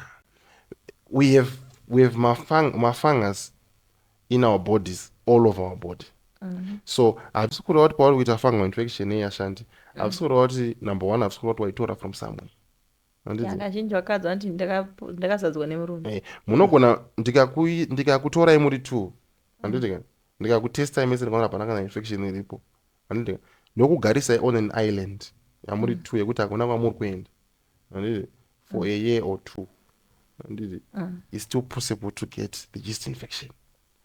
We have fungus in our bodies, all over our body. So havisi kureva kuti pauri kuita fungal infection yashandi, havisi kureva kuti number one, havisi kureva kuti waitora from somewhere. Kazhinji vakadzi vanoti ndakazadzwa nemurume. Munogona ndikakutorai muri 2, ndikakutestai mese ndikaona hapana kana infection iripo, ndokugarisai on an island yamuri 2 yekuti hakuna kwamuri kuenda for a year or 2, it's still possible to get the yeast infection.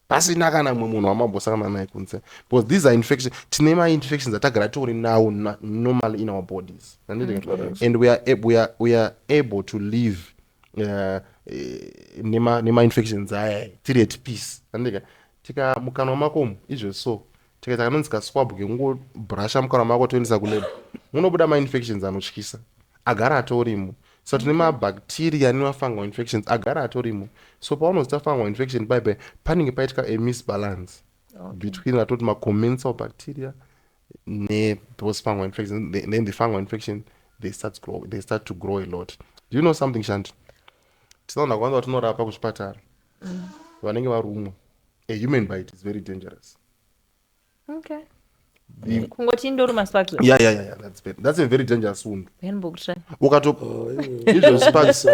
Pasina kana mumwe munhu wamambosangana naye kunze, because these are infections. Tine ma-infections atagara tori nawo normally in our bodies, and we are able to live nema infections aya tiri at peace. Tika mukanwa makomo izvo so tikaita kanonzi swab kengo brusha mukanwa mako toendesa kulab, munobuda ma-infections anotyisa agara atorimo. So tine mabacteria nemafungal infections agara atorimo. So paunozita fungal infection panenge paitika a misbalance between vatoti ma-commensal bacteria those fungal infections. Then the fungal infection they start to grow a lot. Do you know something, Shanti? Tinoona kwanza vatinorapa kuzvipatara vanenge varumwa, a human bite is very dangerous. Kungoti indoruma sparks. Yeah, that's a very dangerous wound. Izvo sparks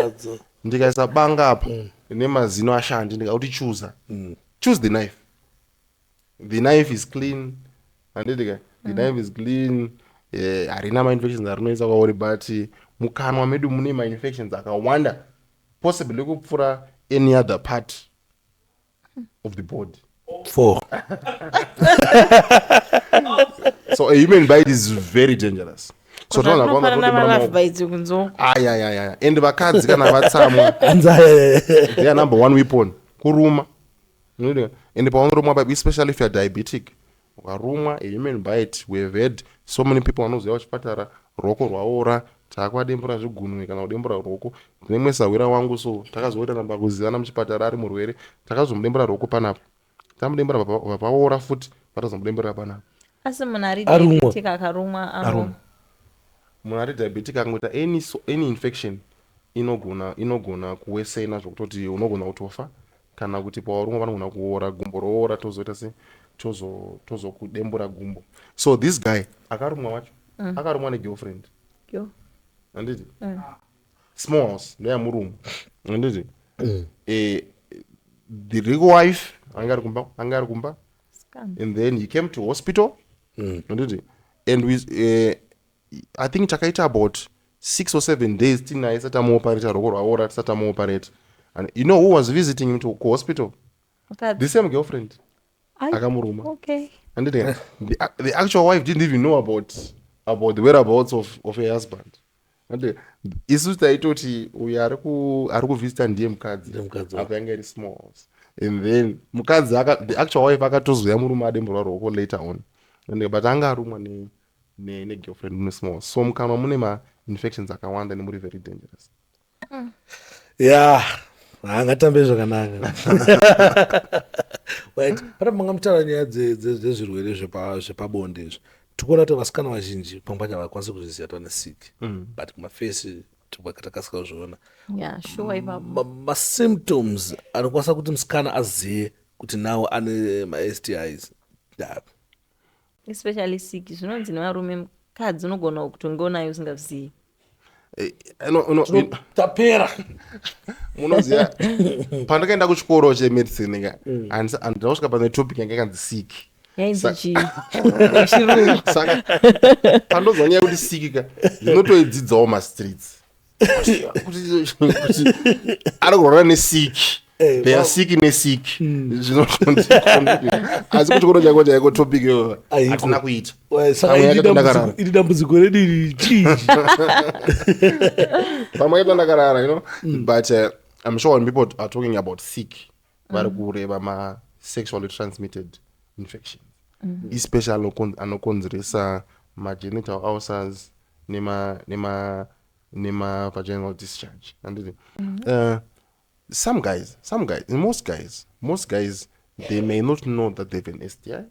ndikaisa banga apa nemazino ashandi ndikauti choose the knife. The knife is clean, the knife is clean, harina ma-infections arinoisa kwauri, but mukanwa medu mune ma-infections akawanda, possibly kupfuura any other part of the body. 4. So a human bite is very dangerous. So and vakadzi kana vatsamwa they are number one weapon kuruma. And paunorumwa, especially if you are diabetic, ukarumwa a human bite, we have had so many people vanoziva kuchipatara roko rwaora taakwadembura zvigunwe kana kudembura roko. Nemwe sawira wangu so takazoita namba kuzivana muchipatara ari murwere, takazomudembura roko panapa, tamudembura papaora futi, vatazomudembura panapa. asi munhu ari Arumwa. diabetic akarumwa Arumwa. munhu ari diabetic akangoita any infection inogona kuwesena zvokutoti unogona kutofa kana kuti pawarumwa vanogona kuora gumbo roora tozoita se tozokudembura gumbo. So this guy akarumwa wacho akarumwa negirlfriend anditi small house ndeyamurume anditi the real wife anga ari kumba and then he came to hospital anditi and I think chakaita about 6 or 7 days tinaye satamuoperate roko rwaora tisatamuoperate. And you know who was visiting him to hospital? The same girlfriend akamuruma. Okay. And then the actual wife didn't even know about the whereabouts of her husband. And isu taitoti uyu ari kuvisita ndiye mukadzi apa yanga iri small house. And then mukadzi the actual wife akatozoya murume ademburwa roko later on. And but anga arumwa ne girlfriend mune small house. So mukanwa mune ma infections akawanda nemuri very dangerous. Yeah. Angatambe zvakanaka. Right. Pana manga mutaura nyaya dzezvirwere zvepabonde izvi. Tikuona kuti vasikana vazhinji pangwa havakwanisi kuzviziva kuti vane sick. But kumafesi takasika kuzviona. Yeah, sure ipapo. Masymptoms anokwanisa kuti musikana azive kuti nawo ane ma-STIs. Especially sick. Zvinonzi nevarume mukadzi unogona kutongonayo usingazivi. Tapera. Munoziva pandakaenda kuchikoro chemedicine ka andinasvika pane topic yanga ikanzi sick saka pandozwa nyaya kuti sick ka ndinotoidzidzawo mastreets kuti ari kurwara nesick they are sick nesick asi kuchikoro chako chaiko topic iyo hatina kuita Iri dambudziko redu iri chinji. pamwe yacho ndakarara, you know. But I'm sure when people are talking about sick vari kureva ma-sexually transmitted infections, especially anokonzeresa ma-genital ulcers nema-vaginal discharge. Most guys, they may not know that they have an STI.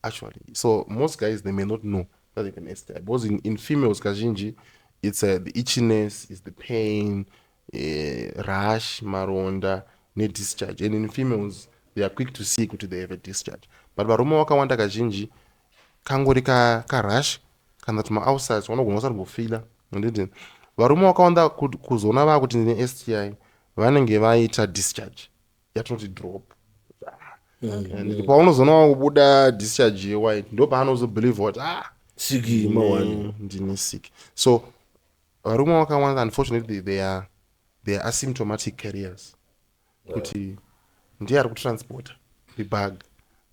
Actually, so most guys, they may not know that they have an STI. Because in females, kazhinji, it's the itchiness, it's the pain, rash, maronda, need discharge. And in females, they are quick to see kuti they have a discharge. But varume wakawanda kazhinji, kangori ka rash, kana tuma ulcers, vanogona kusarikufila. Varume wakawanda kuzona vava kuti ndine STI, vanenge vaita discharge yatinoti drop. And paunozoona kubuda discharge yewhite ndo paanozobelieve what Siki mawani ndine sick. So varume wakawanda, unfortunately, they are asymptomatic carriers. Kuti ndiye ari kutransporta the bug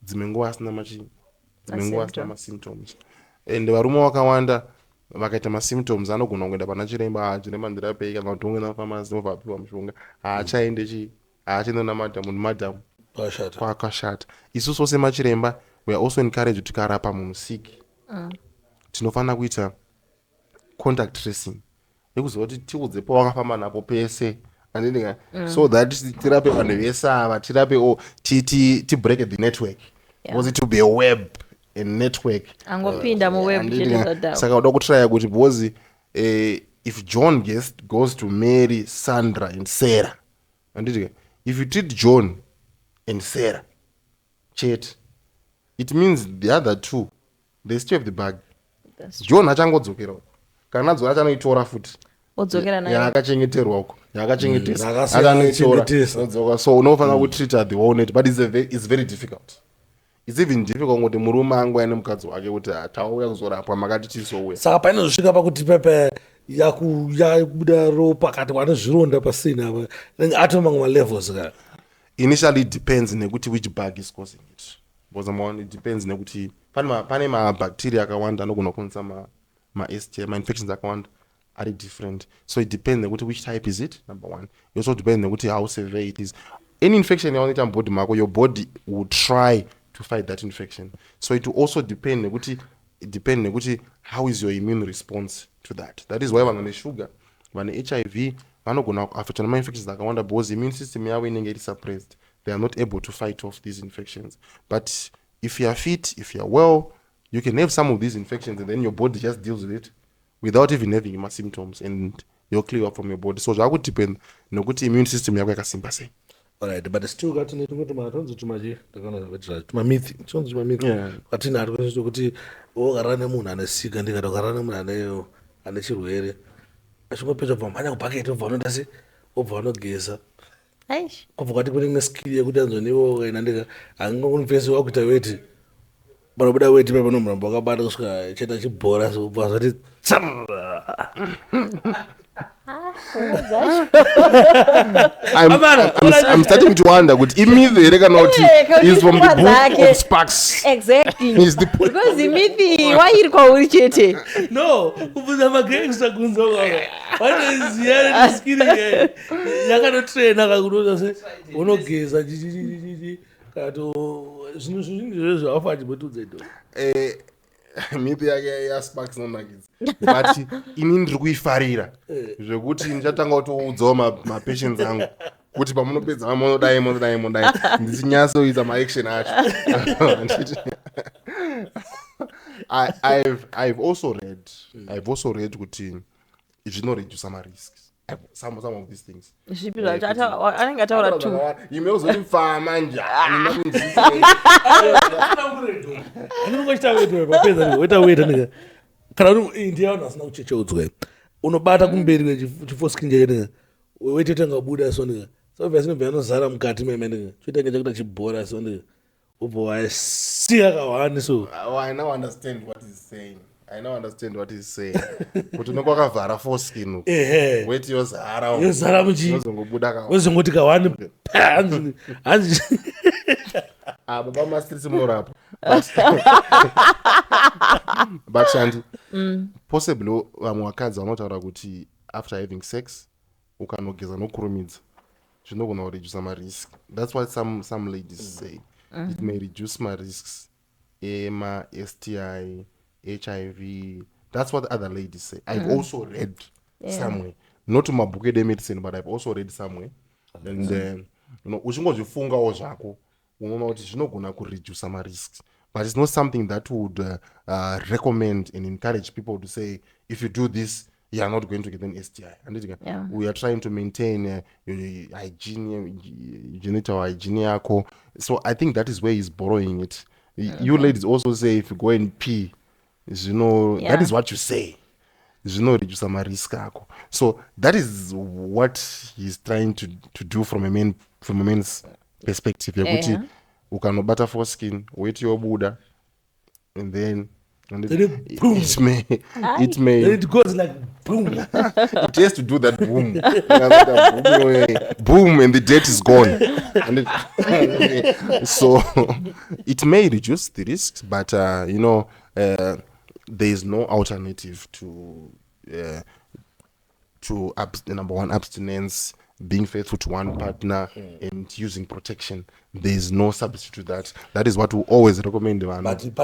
dzimenguva asina ma-symptoms. And varume wakawanda vakaita ma-symptoms anogona kuenda pana chiremba ndirapei, kana kuti ungena famasi novapiwa mushonga haachaende madhamu kwakashata. Isusu semachiremba we are also encouraged kuti karapa munhu sick tinofanira kuita contact tracing yekuziva kuti tiudze pawakafamba napo pese andindika so that tirape vanhu vese ava, tirape tibreak the network, because it will be a web, a network angopinda muweb. Saka uda kutraya kuti because if John goes to marry Sandra and Sarah, andindika, if you treat John and Sarah chet, it means the other two they still have the bag. John achangodzokera kana adzora achanoitora futi odzokera nayo yakachengeterwa uko yakachengetesa akanoitora. So unofanira kutreat the whole net, but it's very difficult. It's even difficult kuti murume angu ane mukadzi wake kuti tauya kuzorapwa makati tisouya. Saka painozvika pakuti pepe yakubuda ropa kati wanozvironda pasina apa atoma mamwe levels ka. Initially it depends nekuti which bug is causing it. Because it depends nekuti pane ma-bacteria akawanda anogona kukonzera ma-STI, ma-infections akawanda are different. So it depends nekuti which type is it, number one. It also depends nekuti how severe it is. Any infection yaoneta mubody mako, your body will try to fight that infection. So it will also depend nekuti how is your immune response to that. That is why vane sugar, vane HIV, vanogona kuaffectwa nema-infections akawanda because immune system yavo inenge iri suppressed. They are not able to fight off these infections. But if you are fit, if you are well, you can have some of these infections and then your body just deals with it without even having my symptoms, and you'll clear up from your body. So that would depend nokuti immune system yako yakasimba sei. Alright, but still got to need to go to my tonzi tumaji tumamithi tonzi tumamithi katini ari kwesito kuti ogara nemunhu ane sika ndikati ogara nemunhu ane chirwere achingopedza kubva mhanya kubhaketi obva anoenda se obva anogeza obva kwati kune neskili yekuti anzoniwo kaina ndika hangonifesi wakuita weti panobuda weti pa panomuramba wakabata kusvika chaita chibhora so obva zvati I'm starting to wonder good imithi here kana kuti is from the book of Sparks. Exactly. Is the Because imithi wairi kwauri chete. No, kubvunza magangster kunzo vanoziya neskili yakanotraina kakunoza se unogeza kato zvinhu zvinji zvezvo afachimbotudza ito mithi yake yaSparks nonakidzi but ini ndiri kuifarira zvekuti ndichatanga kutoudzawo mapatients angu kuti pamunopedza munodai ndichinyasoita maaction acho. I've also read kuti zvinoreduce marisks some of these things. Zvipi zvacho anenge ataura tu. Imezoti mfama njani anongochita wetu papedza weta nika kana kuti india vanhu asina kuchecheudzwa unobata kumberi kwechifoskinje nika weti tanga buda so nika so obviously nobva anozara mukati meme nika choita chakuita chibhora so nika ubva wasiya kawani so I now understand what he's saying kuti unenge wakavhara foreskin weti yozara muchizongobuda kawani wozongoti kawani hanzi abo bamastreets munorapa but shandi possibly vamwe vakadzi vanotaura kuti after having sex ukanogeza nokurumidza zvinogona kureduce marisk. That's what some ladies say. It may reduce my risks STI, HIV. That's what other ladies say. I've also read somewhere, not in my book of medicine, but I've also read somewhere. And uchingozvifungawo zvako unoona kuti zvinogona kureduce marisks, but it's not something that would recommend and encourage people to say if you do this you are not going to get an STI. We are trying to maintain hygiene yako. So I think that is where he's borrowing it. You ladies also say if you go and pee, that is what you say. Reduce my risk. So that is what he's trying to do from a man's perspective. Ukanobata foreskin, wait your Buddha, and then it may it goes like boom. It has to do that boom. Boom, and the dirt is gone. So it may reduce the risks, but there is no alternative to number one, abstinence, being faithful to one partner, and using protection. There is no substitute to that. That is what we always recommend. But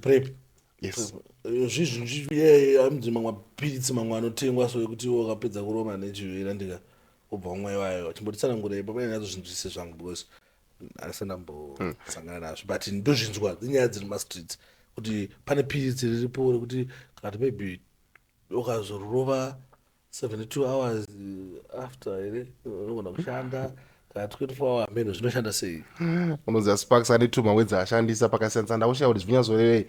prep. Yes. Zvizhinji amudzi mamwe mapilitsi mamwe anotengwa so ekuti wakapedza kuroma nechirwere ndika ubva umwewayo chimbotitsanangura ipo pane nazo zvinhu zvise zvangu because asandambosangana nazvo but ndozvinzwa inyaya dziri mastreets kuti pane pilitsi riripo rekuti kati maybe ukazorova 72 hours after here unogona kushanda 24 hour meno zvinoshanda sei. Unoziva Sparks ane tuma wedzi ashandisa pakasiyana ndakushaura kuti zvinyazoreve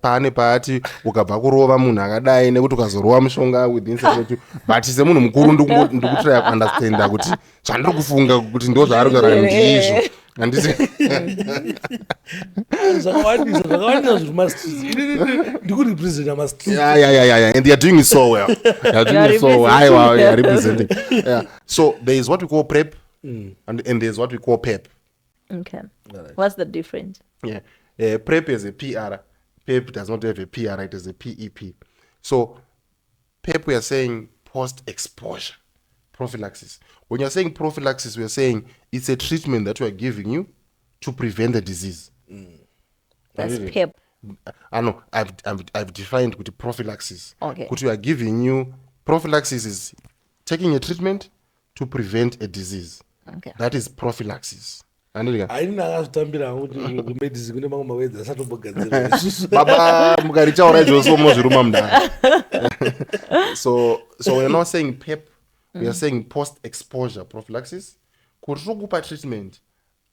paane paati ukabva kurova munhu akadai nekuti ukazorova mushonga within 72 but semunhu mukuru ndikutraya kuunderstanda kuti zvandiri kufunga kuti ndo zvaari kutaura ndizvo handiti zvakawandisa zviri mastreets ndikurepresenta mastreets and they are doing it so well. They are representing. So there is what we call PrEP. And there's what we call PEP. Okay. What's the difference? PrEP is a PR. PEP does not have a PR, it is a PEP. So PEP, we are saying post-exposure prophylaxis. When you're saying prophylaxis, we are saying it's a treatment that we are giving you to prevent the disease. That's PEP. I know. I've defined with prophylaxis. Okay. What we are giving you, prophylaxis is taking a treatment to prevent a disease. Okay. That is prophylaxis. Andika. Haina akazotambira kuti kumedicine kune mamwe mawedzi asatombogadzirwa. Baba mukarichaura izvozvo mozviruma mundani. So we're not saying PEP, we are saying post-exposure prophylaxis. Kurukupa treatment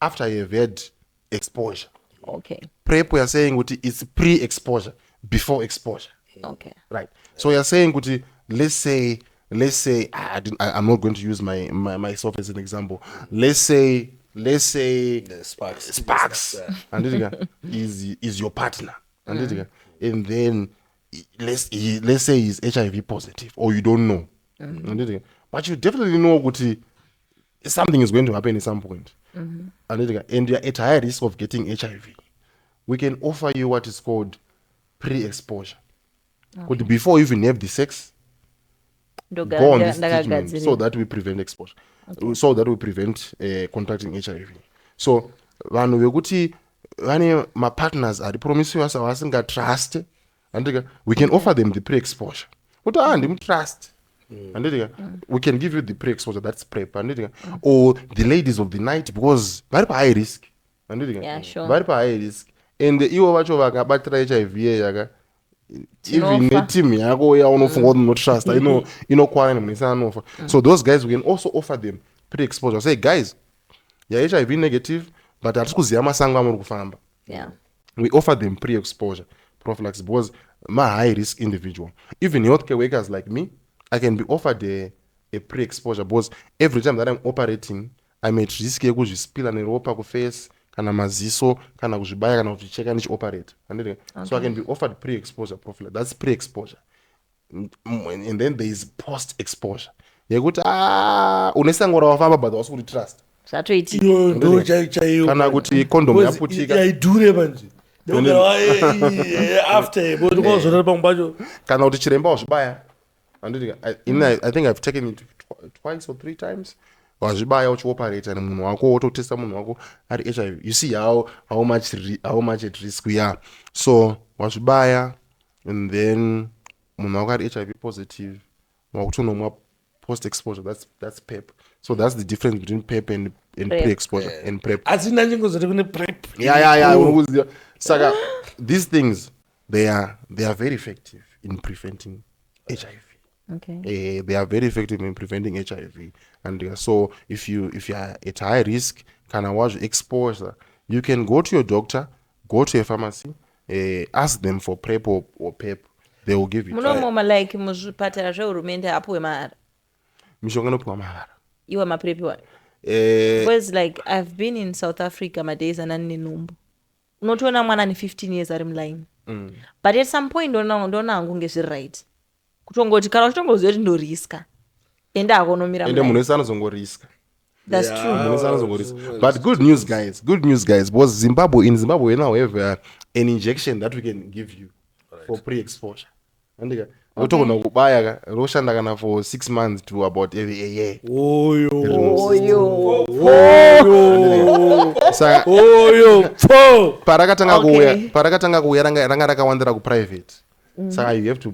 after you've had exposure. Okay. PrEP, we are saying it's pre-exposure, before exposure. Okay. Right. So we are saying let's say I'm not going to use myself as an example. Let's say Sparks and is your partner and then let's say he's HIV positive or you don't know. But you definitely know something is going to happen at some point. And you're at high risk of getting HIV. We can offer you what is called pre-exposure. Okay. Before you even have the sex, go on this treatment so that we prevent exposure. Okay. So that we prevent contracting HIV. So vanhu vekuti vane partners are promiscuous avasinga trust and we can offer them the pre-exposure. Kuti ndimtrust. And we can give you the pre-exposure, that's PrEP. Or the ladies of the night because very high risk. Yeah, sure. Very high risk. And iwo vacho vakabatira HIV yaka even neteam yako ya unofunga kuti not trust inokwana nemisa anofa. So those guys we can also offer them pre-exposure. Say guys, you're HIV negative but hatisi kuziva masango amuri kufamba. Yeah. We offer them pre-exposure prophylaxis because my high risk individual. Even healthcare workers like me, I can be offered a pre-exposure because every time that I'm operating, I'm at risk yekuzvispila neropa kuface kana maziso kana kuzvibaya kana kuzvicheka ndichioperate. So I can be offered pre-exposure prophylaxis. That's pre-exposure. And then there is post-exposure. Yekuti unesangora wafamba but wasi kuti trust. Zvatoitika. Ndo chaiyo. Kana kuti condom yaputika. Yaidhure manje. After butkozora pambacho. Kana kuti chiremba wazvibaya. I think I've taken it twice or 3 times. Wazvibaya uchioperate nemunhu wako wototesta munhu wako ari HIV. You see how much at risk we are. So wazvibaya and then munhu wako ari HIV positive. Wakutonomwa post exposure. That's PEP. So that's the difference between PEP and pre-exposure and PrEP. Asina njengozoti kune PrEP. Yeah. Saka these things they are very effective in preventing HIV. Okay. They are very effective in preventing HIV, and so if you are at high risk, can watch exposure, you can go to your doctor, go to a pharmacy, ask them for PrEP or PEP. They will give you. Munomoma like muzvipatara zveHurumende apuwe mahara. Mishonga inopuwa mahara. Iwe maPrEP one. Because like I've been in South Africa my days and nani numbu. Unotoona mwana ni 15 years ari mline. But at some point ndona hangu ngezviright. Kutongoti kana uchitongoziva kuti ndoriska enda akonomira ende munhu wese anozongoriska. That's true. Munhu wese anozongoriska. But good news guys because in Zimbabwe now we have an injection that we can give you for pre-exposure. Andika utogona kubaya roshanda kana for 6 months to about every year. Parakatanga kuuya ranga rakawandira ku private. So you have to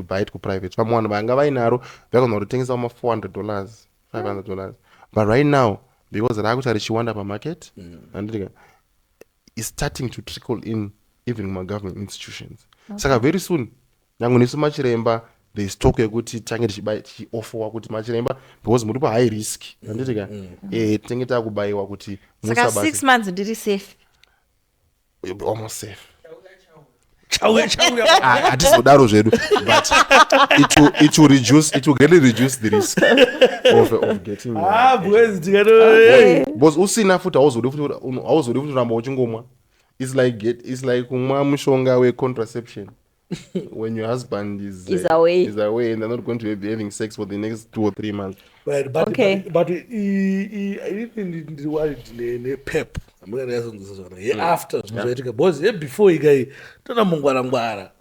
buy it ku private. Vamwana vanga vainaro vakanotengesa $400, $500. But right now because rakuti richiwanda pamarket and it's starting to trickle in even my government institutions. Saka very soon nyangu nesu machiremba there is talk yekuti tange tichiofferwa kuti machiremba because muri pa high risk anditika tenge takubayiwa kuti saka 6 months ndiri safe. Almost safe. Hatizodaro zvedu but it will greatly reduce the risk of getting because usina futi hauzodi futi ramba uchingomwa. It's like kumwa mushonga we contraception when your husband is away and they're not going to be having sex for the next 2 or 3 months. Right, but even the PEP after because before you tona mungwara vangwara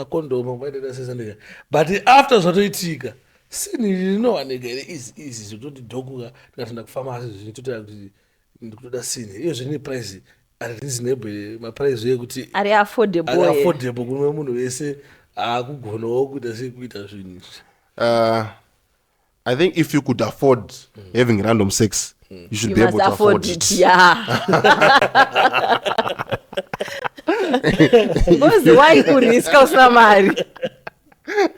condom but after zvotoitika sininowanika easy zvototi dhokuka tikatoenda kufamasi zvinotoita kuti ndikutoda sini iyo zvine price ari reasonable maprice yekuti ari affordable kuno munhu wese akugonawo kuita sekuita zvinhu. I think if you could afford having random sex you should You be must able to afford it. it. Yeah. Because why could risk usina mari?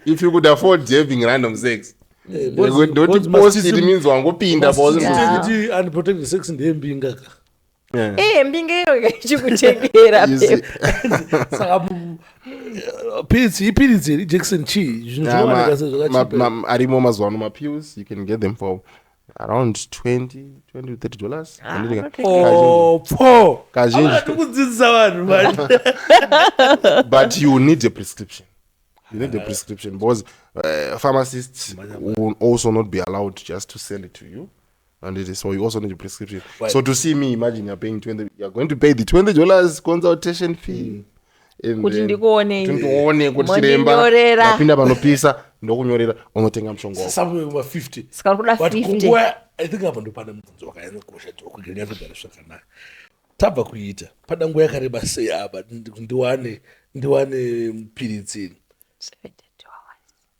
If you could afford having random sex, Because don't post it means wangopinda Mastisiti unprotected sex ndeyembinga ka. Mbinga iyo ichikutekera You see. Saka ipiritsi ijection chi zvinhu zvinowanika sezvakachipa. Arimo mazuva ano mapills, you can get them for around $20 to $30. Kudzidzisa vanhu man. But you need a prescription. You need a prescription because pharmacists will also not be allowed just to sell it to you. And it is, so you also need a prescription. Right. So to see me, imagine you're paying you're going to pay the $20 consultation fee. Kuti ndikuone Tuone kuti chiremba mondinyorera. napinda panopisa ndokunyorera unotenga mushonga wako. Somewhere over 50. Saka kuda But 50. kunguva I think apa ndo pane mubvunzo wakanyanya kukosha kugenya kugara zvakanaka. Tabva kuita pada nguva yakareba sei apa ndiwane mupiritsi. 72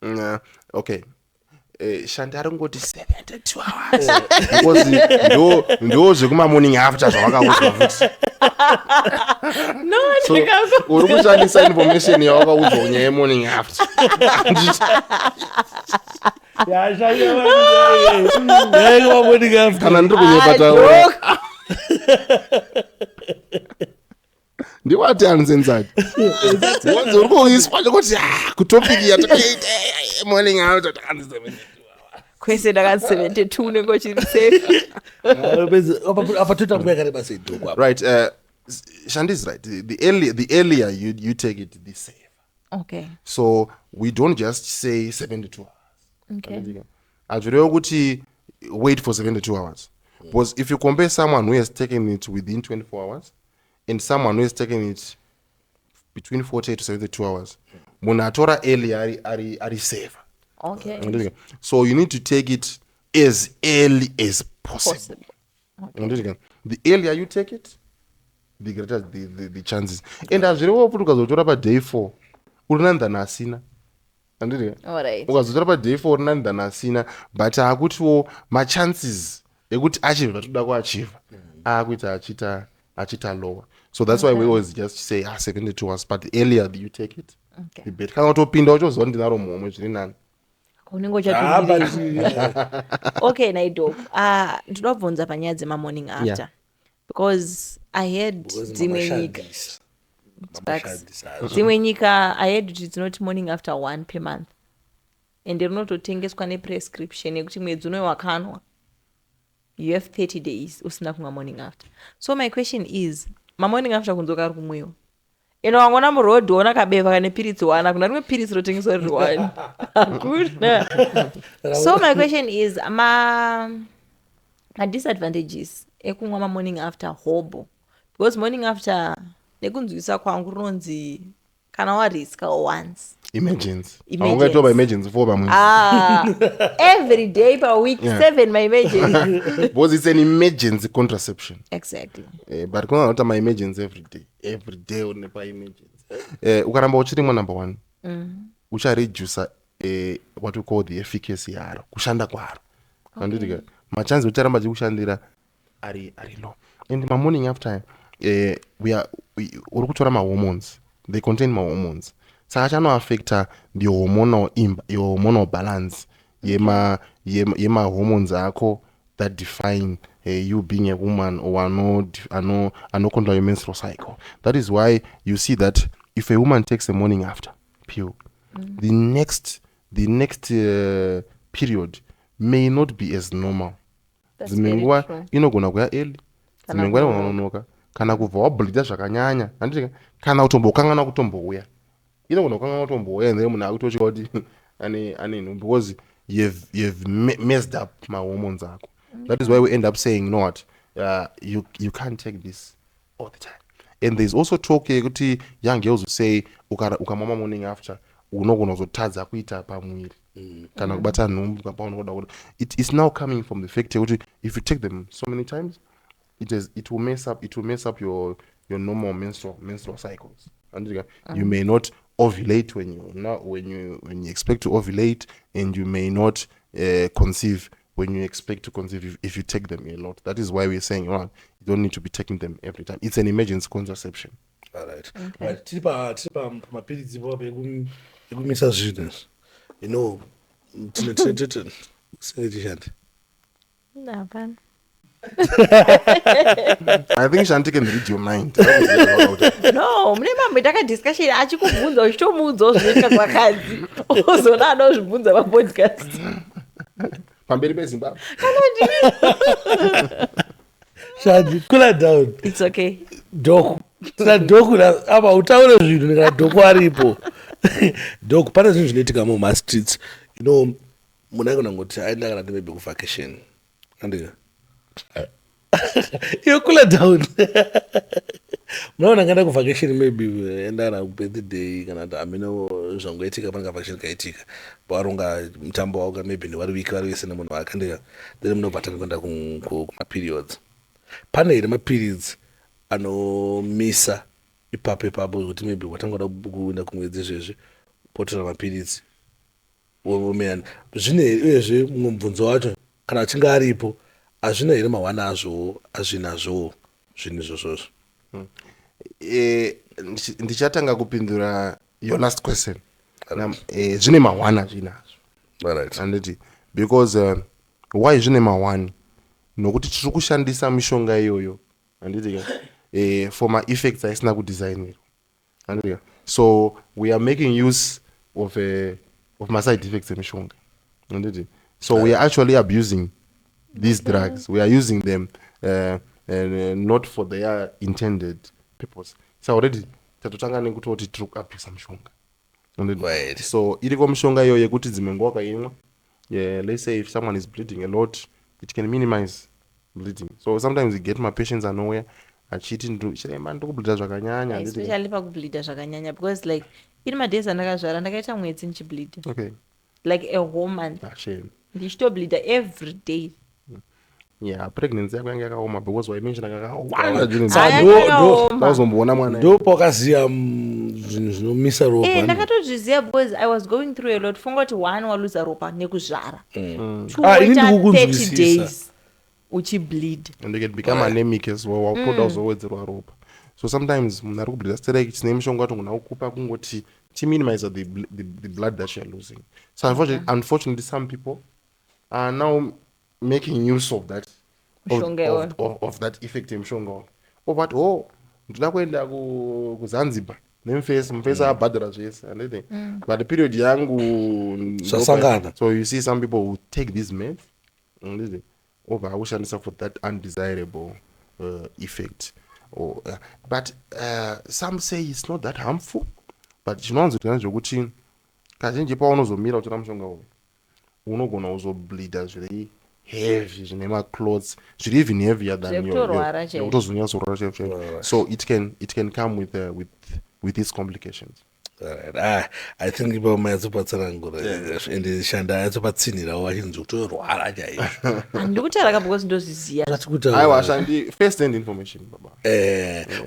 hours. Okay. Shandi aringoti 72 hours. Because ndo zvekuma-morning after zvawakaudzwa futi. No, So uri kushandisa information yawakaudzwa kunyaya ye-morning after. Kana ndiri kunyepata ndiwati anisenzati wanzi uri kuiswa chekuti kutopiki yatakaita morning after kwese ndakati 72 nengo chiri safe. Apa toita nguva yakareba sei dhogo apa. Right. Shandi is right. The earlier you take it, the safer. Okay. So we don't just say 72 hours. Okay. Azvirevo kuti wait for 72 hours. Because if you compare someone who has taken it within 24 hours and someone who has taken it between 48 to 72 hours, munhu atora early ari safer. Okay. So you need to take it as early as possible. Okay. The earlier you take it, the greater the chances. And azvirevo kuti ukazotora pa day 4 uri nandana asina. Alright. Ukazotora pa day 4 uri nandana asina, but akutiwo machances ekuti achieve vatoda kuachieve akuita achita lower. So that's why we always just say 72 hours, but the earlier you take it, the better. Kana utopinda uchoziva ndinaro momwe zviri nani. Unenge uchatungirira. Okay, naidog. Ndinoda kubvunza panyaya dzema-morning after. Yeah. Because I heard dzimwe nyika I heard kuti dzinoti morning after 1 per month. Ende rinototengeswa neprescription yekuti mwedzi unoyo wakanwa. You have 30 days usina kumwa morning after. So my question is, morning after kunzo kari kumwiwa. Eno wangona muroad ona kabeva kane piritsi wana kuna rimwe piritsi rotengeswa riri 1. Good. So my question is ma disadvantages ekumwa morning after hobo. Because morning after nekunzwisa kwangu ronzi kana wariska once. Emergency. Aungaitoba emergency for bamwe. Every day per week 7 my emergency. Because it's an emergency contraception. Exactly. But kuna not my emergency every day. Every day on pa emergency. Ukaramba uchirimwa number 1. Ucha reduce what we call the efficacy yaro. Kushanda kwaro. Andika machanzi ucharamba chikushandira ari low. And my morning after we uri kutora ma hormones. They contain my hormones. Saka chano affecta the hormonal balance yema hormones ako that define you being a woman or no control your menstrual cycle. That is why you see that if a woman takes the morning after pill, the next period may not be as normal. Zimengwa inogona kuya early, zimengwa inononoka kana kubva wableeda zvakanyanya, handiti kana kutombokangana kutombouya. Inogona kukangana kutombouya and then munhu akutochika kuti ane because you've messed up my hormones ako. That is why we end up saying, you know what, you can't take this all the time. And there's also talk kuti young girls who say ukamama morning after unogona kuzotadza kuita pamwiri kana kubata nhumbu kapaonoda kuti it is now coming from the fact kuti if you take them so many times it will mess up your normal menstrual cycles. And you may not ovulate when you expect to ovulate, and you may not conceive when you expect to conceive if you take them a lot. That is why we're saying, well, you don't need to be taking them every time. It's an emergency contraception. All right. But tiripa mapilisi pape ekumisa zvinhu. You know, singachishandi. Hapana. I think Shanti can read your mind. No, mune mambo takadiscussion achikubvunza uchitomuudzawo zvinoitika kwakadzi ozona anozvibvunza papodcast Pamberi peZimbabwe. Shadi, cool down. It's okay. Doku. Tuna doku na apa utaure zvinhu nika doku aripo. Doku pane zvinhu zvinoitika muma streets. You know, munai kuna ngoti aenda kana maybe ku vacation. Andika. You cool down. Mnaona ngenda ku vacation maybe enda na birthday kana amino zvangoitika panga vacation kaitika. Baronga mtambo wauka maybe ni wari week wari wese nemunhu akandika. Then munobata kwenda ku periods. Pane ine mapirids anomisa ipapo kuti maybe watangoda kuenda kumwedzi zvezvi potora mapirids women zvine uyezve mumwe mubvunzo wacho kana achinge aripo hazvina here mawana azvo azvinazvo zvinhu izvozvozvo. Ndichatanga kupindura your last question. Zvine mawana zvinazvo. Alright. Anditi because why zvine mawani nokuti tiri kushandisa mishonga iyoyo anditi for my effects aisina kudesignirwa anditi so we are making use of my side effects emishonga anditi so we are actually abusing these drugs. We are using them not for their intended purpose. So already tatotanga nekutoti tiri kuabuse mishonga anditi so iriko mishonga iyoyo yekuti dzimengo wakaimwa let's say if someone is bleeding a lot, it can minimize bleeding. So sometimes you get my patients are nowhere achiti ndokubleeda zvakanyanya especially pakubleeda zvakanyanya because like in my days andakazvara ndakaita mwedzi ndichibleeda. Okay. Like a whole month. Shame. Ndichitobleeda every day. Yeah, pregnancy yako yange yakaoma because waimention akawanda mwana ndopo wakaziya zvinhu zvinomisa ropa. Ndakatozviziva because I was going through a lot. Funga kuti one waluza ropa nekuzvara. Ini 30 days uchibleed. And they can become anemic as well. Wakutoda uzowedzerwa ropa. So sometimes munhu ari kubleeda stereke chine mishonga kuti munhu akukupa kungoti to minimize the blood that you are losing. So unfortunately some people are now making use of that of that effect emshonga. But ndinoda kuenda kuZanzibar mfesa abhadhara zvese anditi but the period yangu so you see some people who take these meds anditi over akushandisa for that undesirable effect but some say it's not that harmful but chinonzwa zvekuti kazhinji paunozomira utora mushonga uyu unogona uzobleeda zviri heavy zvine maclots zviri even heavier than utozonyatsorwara chaivo. So it can come with these complications. I think ipo mayatsopatsarangura ende shanda yatsopatsindirawo achinzi kutorwara chaizvo. Ndikutaura because ndozviziya. Aiwa shandi first hand information baba.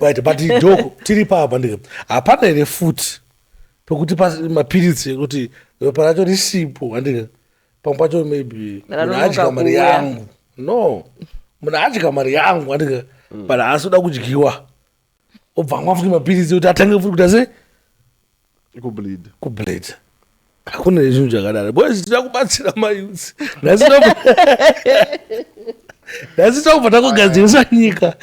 Right, but doko tiri papa ndike hapana here futi pokuti mapirizi ekuti ropa racho risipo andike pamwe pacho maybe munhu adya mari yangu munhu adya mari yangu andike but haasi kuda kudyiwa obva mwafuki mapirizi kuti atange futi kuita sei kubleed. Hakuna zvinhu zvakadaro bozi tida kubatsira mayusi nhasi takubva takugadziriswa nyika.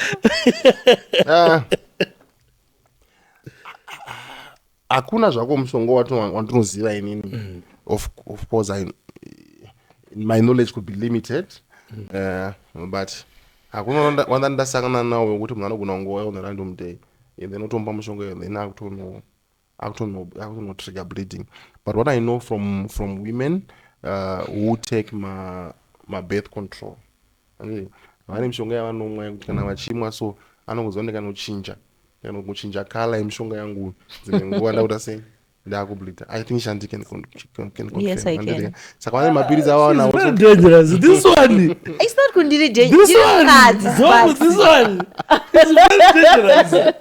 Hakuna zvako mushonga wandinoziva inini of course my knowledge could be limited but hakuna wanda ndasangana nawo wekuti munhu anogona kungowa on a random day and then otomba mushonga and then trigger bleeding. But what I know from women who take my birth control vane mishonga yavanomwa yekuti kana vachimwa so anongozooneka kuchinja kala yemishonga yangu dzimwe nguva ndakuta sei ndakubleeda. I think Shanti can confirm. Yes, I can. Saka vane mapirizi ava nawo very dangerous this one. It's not kundiri dangerous. This one is very dangerous.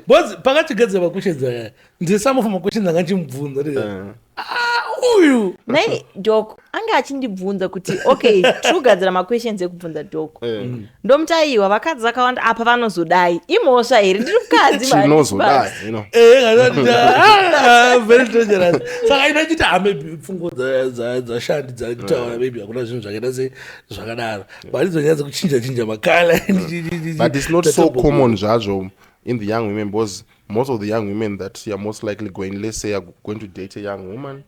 But pakati gadza questions there. Ndi some of my questions angachimubvunza. uyu nai dok anga achindibvunza kuti okay tirikugadzira maquestions ekubvunza dok ndomuti aiwa vakadzi vakawanda apa vanozodai imhosva here ndiri mukadzi chinozodai very dangerous saka inachiti maybe pfungwa dzashandi dzakutaura maybe hakuna zvinhu zvakaita se zvakadaro but idzonyanza kuchinja makala but it's not so common zvazvo in the young women because most of the young women that are most likely going, let's say, are going to date a young woman,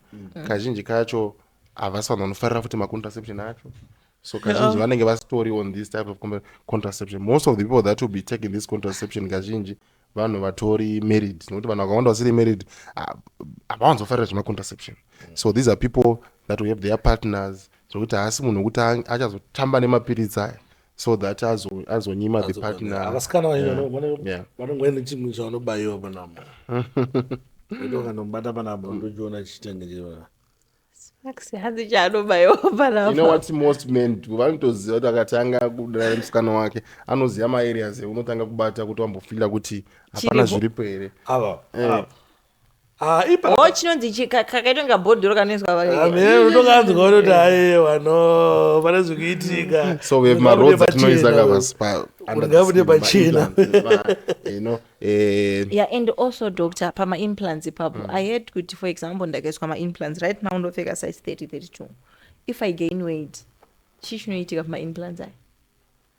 kazhinji kacho havasi vanhu vanofarira futi macontraception acho. So kazhinji vanenge vastory on this type of contraception. Most of the people that will be taking this contraception kazhinji vanhu vatori married. Nokuti vanhu vakawanda vasiri married havawanzofarira zvemacontraception. So these are people that will have their partners. Zvokuti haasi munhu wekuti achazotamba nemapiritsi aya. So that azonyima the partner. Avasikana vanongoenda chimwe chavanobayiwa panapa. Ndokanobata panapa ndochiona chitenge cheva. Hanzi chaanobayiwa panapa. You know what most men do? Vanotoziva kuti akatanga kudana nemusikana wake anoziva maareas unotanga kubata kuti wambofila kuti hapana zviripo here. Chinonzi kakaitwa bhodhoro kanoiswa unokanzwa kuti aiwa no pane zvikuitika. So we have maroads atinoisaka paspa ungabude pachena. You know, yeah, and also doctor pama implants ipapo I had kuti for example ndakaiswa ma implants right now ndofika size 30-32. If I gain weight chinoitika pama implants aya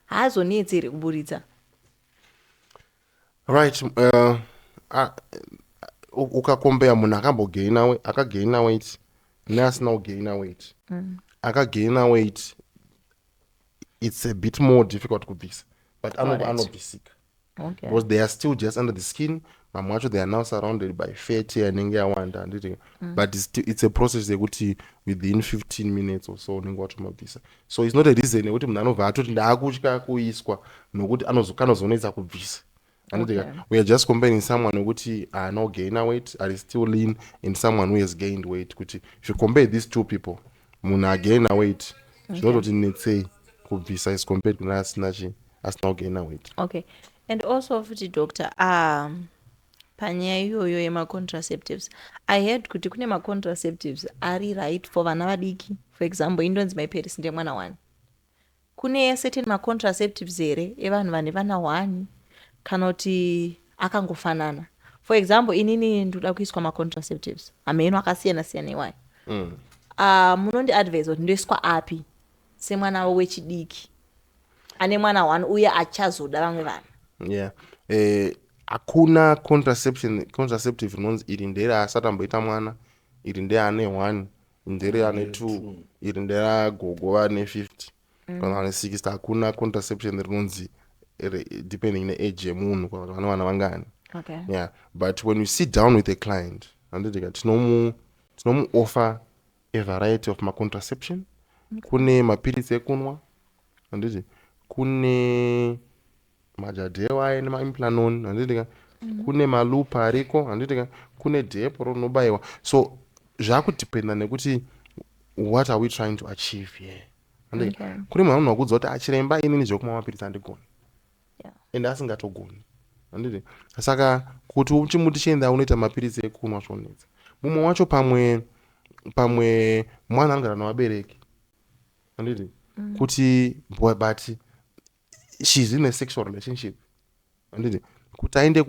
haazonetsi here kuburitsa. Right. Ukakombea munhu akagaina weight neasina kugaina weight. Akagaina weight it's a bit more difficult kubvisa but anobvisika. Okay. Because they are still just under the skin. Mamwe acho they are now surrounded by fat anenge yawanda handiti. But it's a process yekuti within 15 minutes or so unenge watomabvisa. So it's not a reason yekuti munhu anobva atoti ndaakutya kuiswa nokuti kanozonetsa kubvisa. Okay. We are just comparing someone who are not gainer weight, are still lean, and someone who has gained weight. If you compare these two people, Muna gainer weight, it's not what you need to say could be size compared to us as now gainer weight. Okay. And also for the doctor, panya iyoyo yema contraceptives. I heard kuti kune ma contraceptives are right for vana vadiki. For example, indonzi my parents ndiye mwana 1. Kune certain ma contraceptives here evanhu vane vana 1. Kana kuti akangofanana. For example, inini ndoda kuiswa ma contraceptives. Ameno akasiyana siyana iwayo. Munondi advise kuti ndoiswa api semwana wechidiki. Ane mwana 1 uye achazoda vamwe vanhu. Yeah. Hakuna contraceptive inonzi iri ndere asati amboita mwana, iri ndere ane 1, ndere ane 2, iri ndere agogo ane 50, kana ane 60. Hakuna contraception inonzi depending on the age yemunhu kuti vana vana vangani. Okay. Yeah, but when you sit down with a client anditi tinomu offer a variety of contraception. Kune mapiritsi ekunwa anditi kune majadewa ane maimplanon anditi kune malupa ariko anditi kune depo rinobaiwa. So zvakudependa nekuti what are we trying to achieve here. Anditi kune munhu anokudza kuti achiremba inini zvokumwa mapiritsi andigoni. And asingatogoni. Anditi saka kuti uchimuti chienda unoita mapiritsi ekunwa zvonetsa. Mumwe wacho pamwe mwana anogara navabereki. Anditi kuti but she's in a sexual relationship. Anditi kuti aende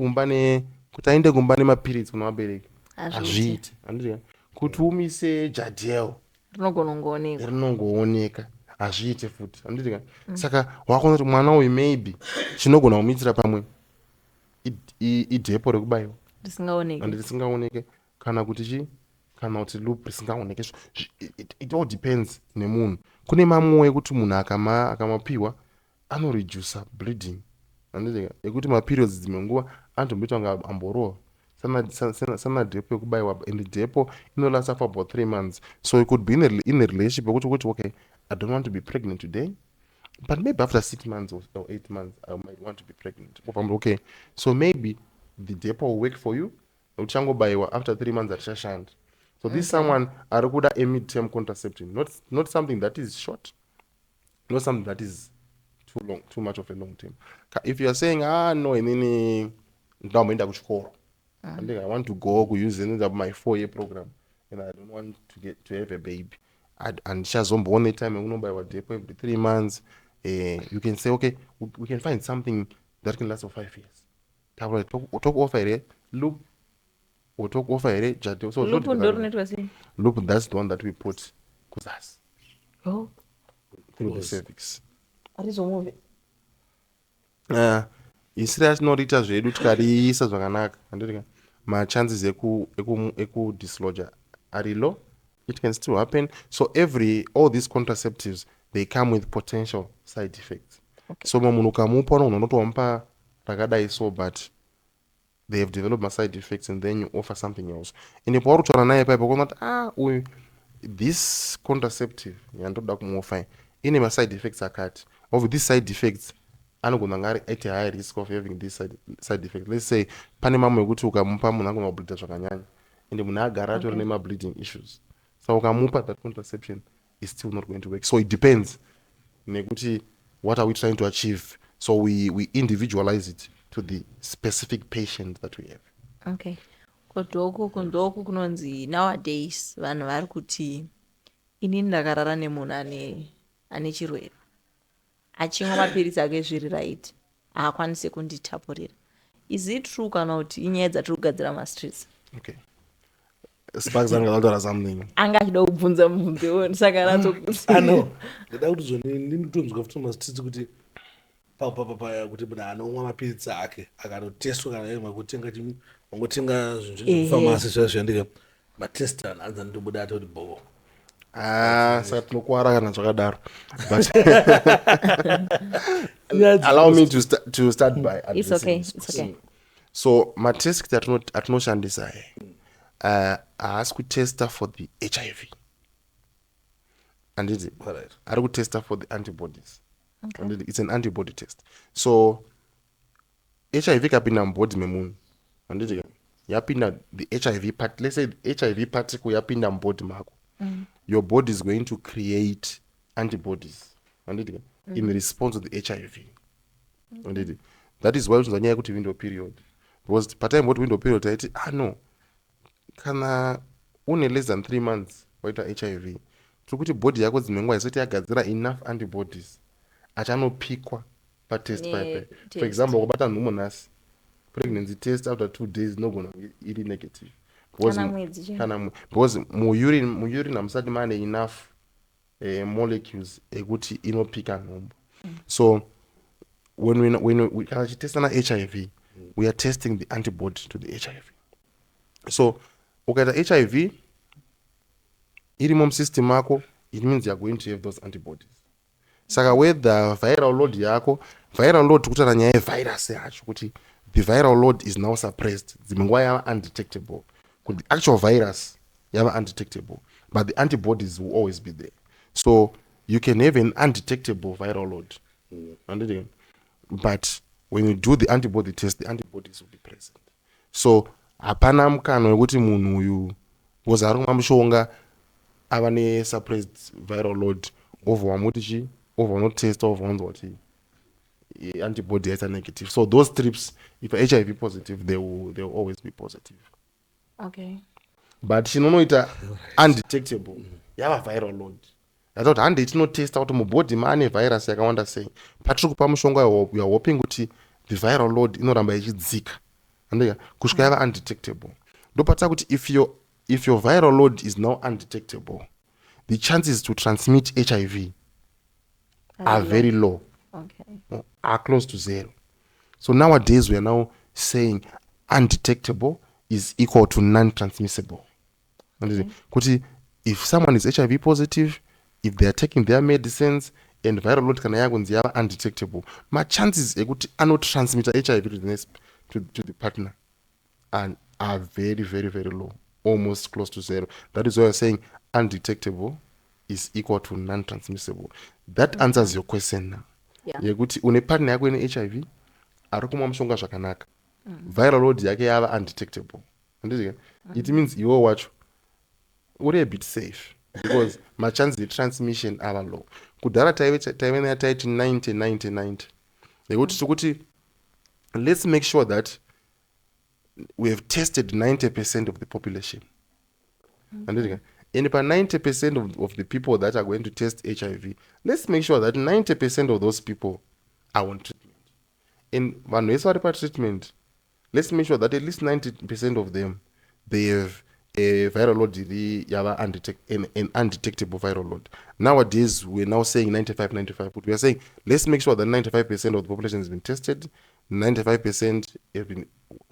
kumba nemapiritsi kuna vabereki hazviiti. Anditi kuti umise jadhel rinongooneka hazviite futi. Anditi saka wakuona kuti mwana uyu maybe chinogona kumitsira pamwe idepo rekubayiwa risingaoneke kana kuti loop risingaoneke. It all depends nemunhu. Kune mamwe ekuti munhu akamapiwa anoreduce bleeding. Anditi ekuti maperiods dzimwe nguva anotomboita kunge amborowa sana depo yekubayiwa, and depo inolasta for about 3 months. So you could be in a relationship yekuti okay, I don't want to be pregnant today, but maybe after 6 months or 8 months I might want to be pregnant. Okay, so maybe the depo will work for you. Uchangobayiwa after 3 months atishashanda. So this someone arikuda a mid-term contraception, not something that is short, not something that is too much of a long term. If you are saying no inini ndaumaenda kuchikoro, I want to go use my 4-year program, and I don't want to have a baby, and shazomboone time unobayiwa depo every 3 months, you can say, okay, we can find something that can last for 5 years. Talk offer here, loop, or talk offer here, jate. So Loop loop, that's the one that we put kuzas oh through the cervix. arizomove isiri atinoita zvedu tikariisa zvakanaka, handiti machances eku-dislodger ari low. It can still happen. So all these contraceptives, they come with potential side effects. Okay. So munhu ukamupa unotomupa rakadai so, but they have developed my side effects, and then you offer something else. And pauri kutaura naye paipo kuona this contraceptive yandoda kumuofa ine ma-side effects akati. Of these side effects, anogona ngari at a high risk of having this side effect. Let's say pane mamwe ekuti ukamupa munhu anogona kubleeda zvakanyanya, ende munhu agara atori nema-bleeding issues. So ukamupa that contraception is still not going to work. So it depends nekuti what are we trying to achieve. So we individualize it to the specific patient that we have. Okay. Kodoko kundoku kunonzi nowadays vanhu vari kuti inini ndakarara nemunhu ane chirwere achimwa mapirisi ake zviri right haakwanisi kunditapurira. Is it true kana kuti inyaya dzatiri kugadzira mastreets? Okay. Sparks angataura something. Anga achida kubvunza mubvunzo saka ratobvunza. No, ndada kuti zvoni ndinotonzwa kuti mastreets kuti paya kuti munhu anomwa mapirisi ake akatotestwa kana yema kutenga wangotenga zvinhu zvepharmacy zvazviyandika matest anza ndobuda atoti bo. Saka tinokuwara kana zvakadaro. But allow me to start by addressing. It's okay. It's okay. So matest atinoshandisa haasi kutesta for the HIV. Anditi ari kutesta for the antibodies. Okay. It's an antibody test. So HIV kapinda mubody memunhu, anditi yapinda the HIV part, let's say the HIV particle yapinda mubody mako, your body is going to create antibodies, anditi in response to the HIV. Anditi that is why unzwa nyaya yekuti window period, because patime what window period taiti no, kana une less than 3 months waita HIV, tiri kuti body yako dzimenguva isati yagadzira enough antibodies achanopikwa patest pipe. For example, ukabata nhumonhasi, pregnancy test after 2 days nogona iri negative because muurine hamusati mane enough molecules ekuti inopika nhombo. So when kana chitesta na HIV, we are testing the antibody to the HIV. So ukaita HIV irimo musystem mako, it means you are going to have those antibodies. Saka whether viral load yako, viral load tikutaura nyaya yevirus yacho kuti the viral load is now suppressed, dzimenguva yava undetectable, kuti the actual virus yava undetectable, but the antibodies will always be there. So you can have an undetectable viral load, but when you do the antibody test, the antibodies will be present. So hapana mukano wekuti munhu uyu because ari kumwa mushonga ava ne-suppressed viral load over wamuti over wanotest over wanzwa kuti antibody is negative. So those trips, if HIV positive, they will always be positive. Okay. But chinonoita undetectable yava viral load. That's what handi tinotesta kuti mubody maane virus yakawanda sei. Patiri kupa mushonga we are hoping kuti the viral load inoramba ichidzika. Andika kusvika yava undetectable. Ndopata kuti if your viral load is now undetectable, the chances to transmit HIV are very low. Okay. Are close to zero. So nowadays we are now saying undetectable is equal to non-transmissible. Okay. If someone is HIV positive, if they are taking their medicines and viral load kana yagonzi yava undetectable, my chances ekuti anotransmit HIV to the partner are very, very, very low, almost close to zero. That is why we are saying undetectable is equal to non-transmissible. That answers your question now. Yekuti une partner yako ine HIV ari kumwa mushonga zvakanaka, viral load yake yava undetectable, it means iwo wacho uri a bit safe because my chances of transmission are low. Kudhara taive taiti 90 yekuti tikuti let's make sure that we have tested 90% of the population. And by 90% of the people that are going to test HIV, let's make sure that 90% of those people are on treatment. And when we start treatment, let's make sure that at least 90% of them, they have a viral load, an undetectable viral load. Nowadays, we're now saying 95, but we are saying let's make sure that 95% of the population has been tested, 95% have been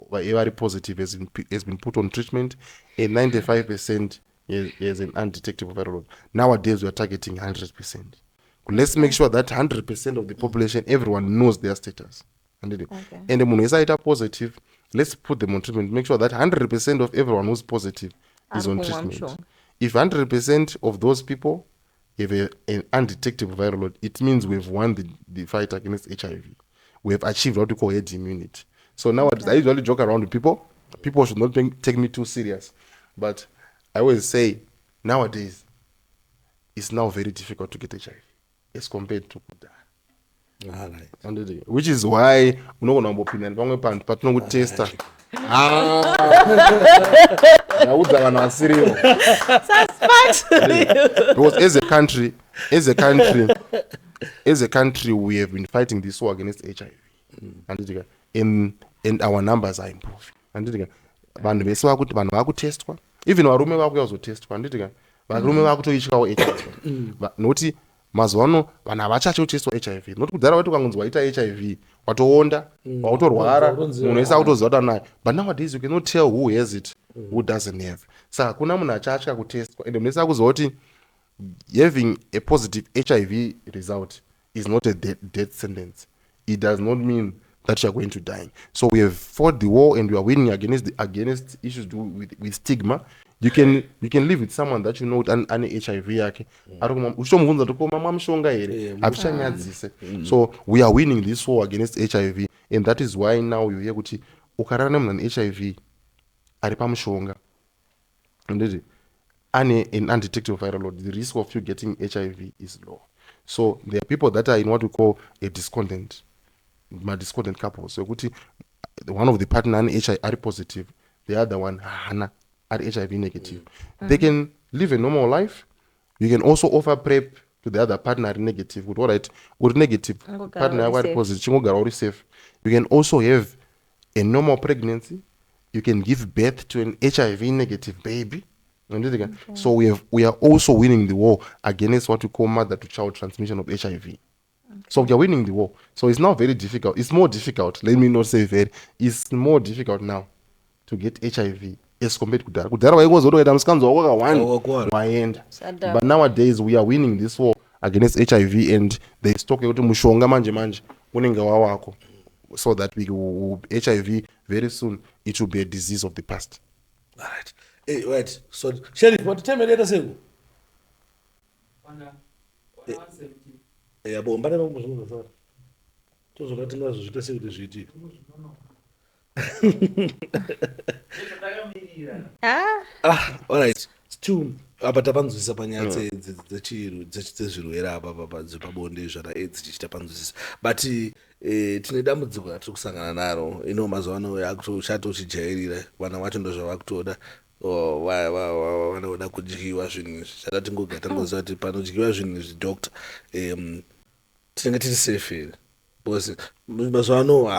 very positive, has been put on treatment, and 95% is an undetectable viral load. Nowadays, we are targeting 100%. Let's make sure that 100% of the population, everyone knows their status. And the when is positive, let's put them on treatment. Make sure that 100% of everyone who's positive is on treatment. If 100% of those people have an undetectable viral load, it means we've won the fight against HIV. We have achieved what we call herd immunity. So nowadays, I usually joke around with people. People should not take me too serious. But I always say, nowadays, it's now very difficult to get HIV as compared to that. Which is why unoona opinion pamwe pantu patinokutesta yaudza vanhu vasirivo because as a country we have been fighting this war against HIV and our numbers are improving. Vanhu vese vakuti vanhu vakutestwa, even varume vakuya kuzotestwa, varume vakutoityawo HIV nokuti mazuwano vanhu havachachotestwa HIV. Nokuti kudhara waiti ukangonzi waita HIV watoonda, wakutorwara, munhu wese akutoziva kuti anayo. But nowadays you cannot tell who has it, who doesn't have. Saka kuna munhu achatya kutestwa, ende munhu wese akuziva kuti having a positive HIV result is not a death sentence. It does not mean that you are going to die. So we have fought the war and we are winning against issues with stigma. You can live with someone that you know ane HIV yake. Uchitomuunza kuti mama mushonga here, akuchanyadzise. So we are winning this war against HIV, and that is why now you hear kuti ukarara nemunhu ane HIV ari pamushonga and ane an undetectable viral load, the risk of you getting HIV is low. So there are people that are in what we call a discordant couple. So kuti one of the partner ane HIV positive, the other one hana are HIV negative. They can live a normal life. You can also offer PrEP to the other partner negative. With all right, with negative partner are positive, safe. You can also have a normal pregnancy. You can give birth to an HIV negative baby. So we are also winning the war against what we call mother to child transmission of HIV. So we are winning the war. So it's now very difficult. It's more difficult. Let me not say very. It's more difficult now to get HIV as compared to kudhara. Kudhara waingozotoita musikanzwa wakawanda waenda. But nowadays we are winning this war against HIV, and there is talk about mushonga manje unenge wawako, so that we will HIV very soon it will be a disease of the past. All right. Hey, wait. So Sheriff, what time later say? Yabo mbana muzungu sana. Tozokati ngazo zvitase kuti zviti. All right. Still abatapanzwisisa panyaya dzezvirwere apa dzepabonde zvana AIDS tichitapanzwisisa. But tine dambudziko ratiri kusangana naro ino mazuva ano chatochijairira vana vacho ndo zvavakutoda vanoda kudyiwa zvinhu izvi chada tingoga tangoziva kuti panodyiwa zvinhu izvi doctor tinenge tiri safe here because mazuva ano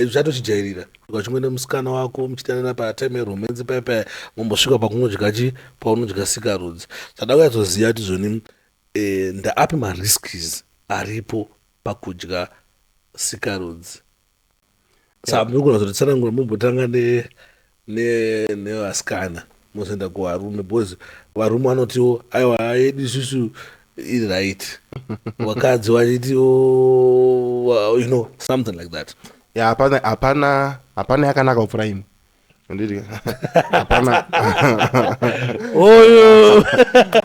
zvatochijairira ukachimwe nemusikana wako muchitanana patime yeromance paipai mumbosvika pakunodya paunodya sikarudzi. Sada kuyatsoziva kuti zvoni ndaapi marisks aripo pakudya sikarudzi. Saka muri kuona kuti tsanangura mumbotanga nevasikana mozoenda kuvarume because varume vanotiwo aiwa yedu isusu iri right vakadzi vachiti something like that. Yeah, hapana yakanaka kupfuura imwe.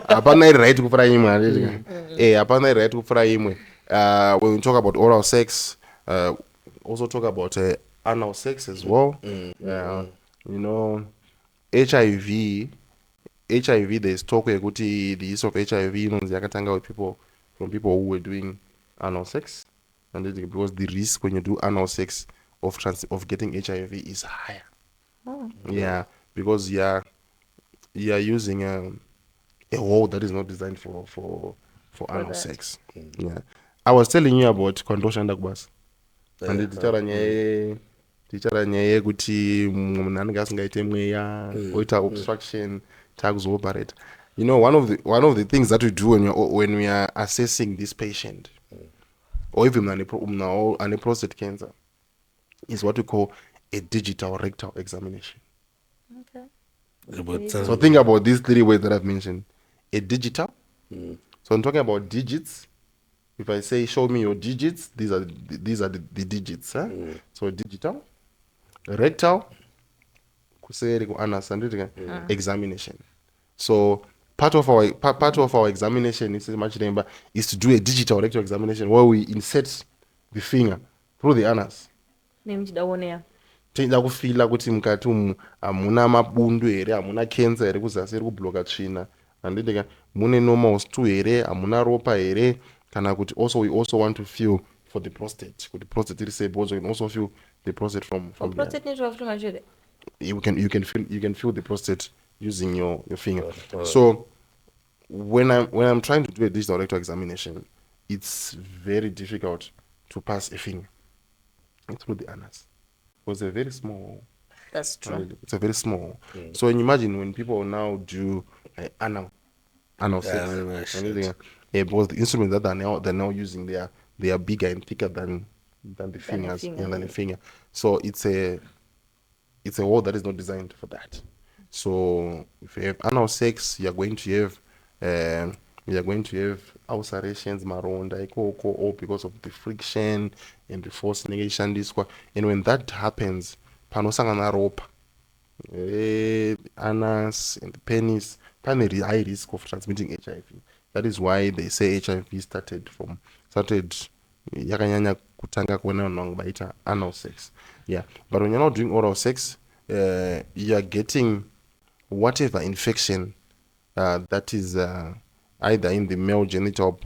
Hapana iri right kupfuura imwe. Hapana iri right kupfuura imwe. When we talk about oral sex, also talk about anal sex as well. HIV, there's talk about the use of HIV yakatanga with people who were doing anal sex, and because the risk when you do anal sex of getting HIV is higher. Yeah, because you are using a hole that is not designed for anal that. sex. Yeah, I was telling you about kwandoshandanda kubasa and tichara nyaya yekuti munhu anenge asingaite mweya oita obstruction takuzooperate. You know, one of the things that we do when we are assessing this patient or even munhu ane prostate cancer is what we call a digital rectal examination. Okay. So think about these 3 words that I've mentioned. A digital. So I'm talking about digits. If I say show me your digits, these are the digits. Huh? So digital, rectal, examination. So part of our examination is to do a digital rectal examination where we insert the finger through the anus. Tinoda kufila kuti mukati umu hamuna mabundu here, hamuna cancer here kuzasi iri kubloka tsvina, handidika mune normal stew here, hamuna ropa here, kana kuti also we also want to feel for the prostate, kuti prostate iri sei, because we can also feel the prostate from prostate the you can feel the prostate using your finger. So when I'm trying to do a digital rectal examination, it's very difficult to pass a finger through the anus. It's a very small. That's true. It's a very small. So imagine when people now do anal sex, because the instruments that they're now using, they are bigger and thicker than the fingers and than the finger. So it's a wall that is not designed for that. So if you have anal sex, you're going to have ulcerations, maronda, all because of the friction and the force negation. And when that happens, panosangana ropa, anus and the penis, pane high risk of transmitting HIV. That is why they say HIV started yakanyanya kutanga kuona vanhu vaita anal sex. Yeah, but when you're not doing oral sex, you are getting whatever infection that is either in the male genital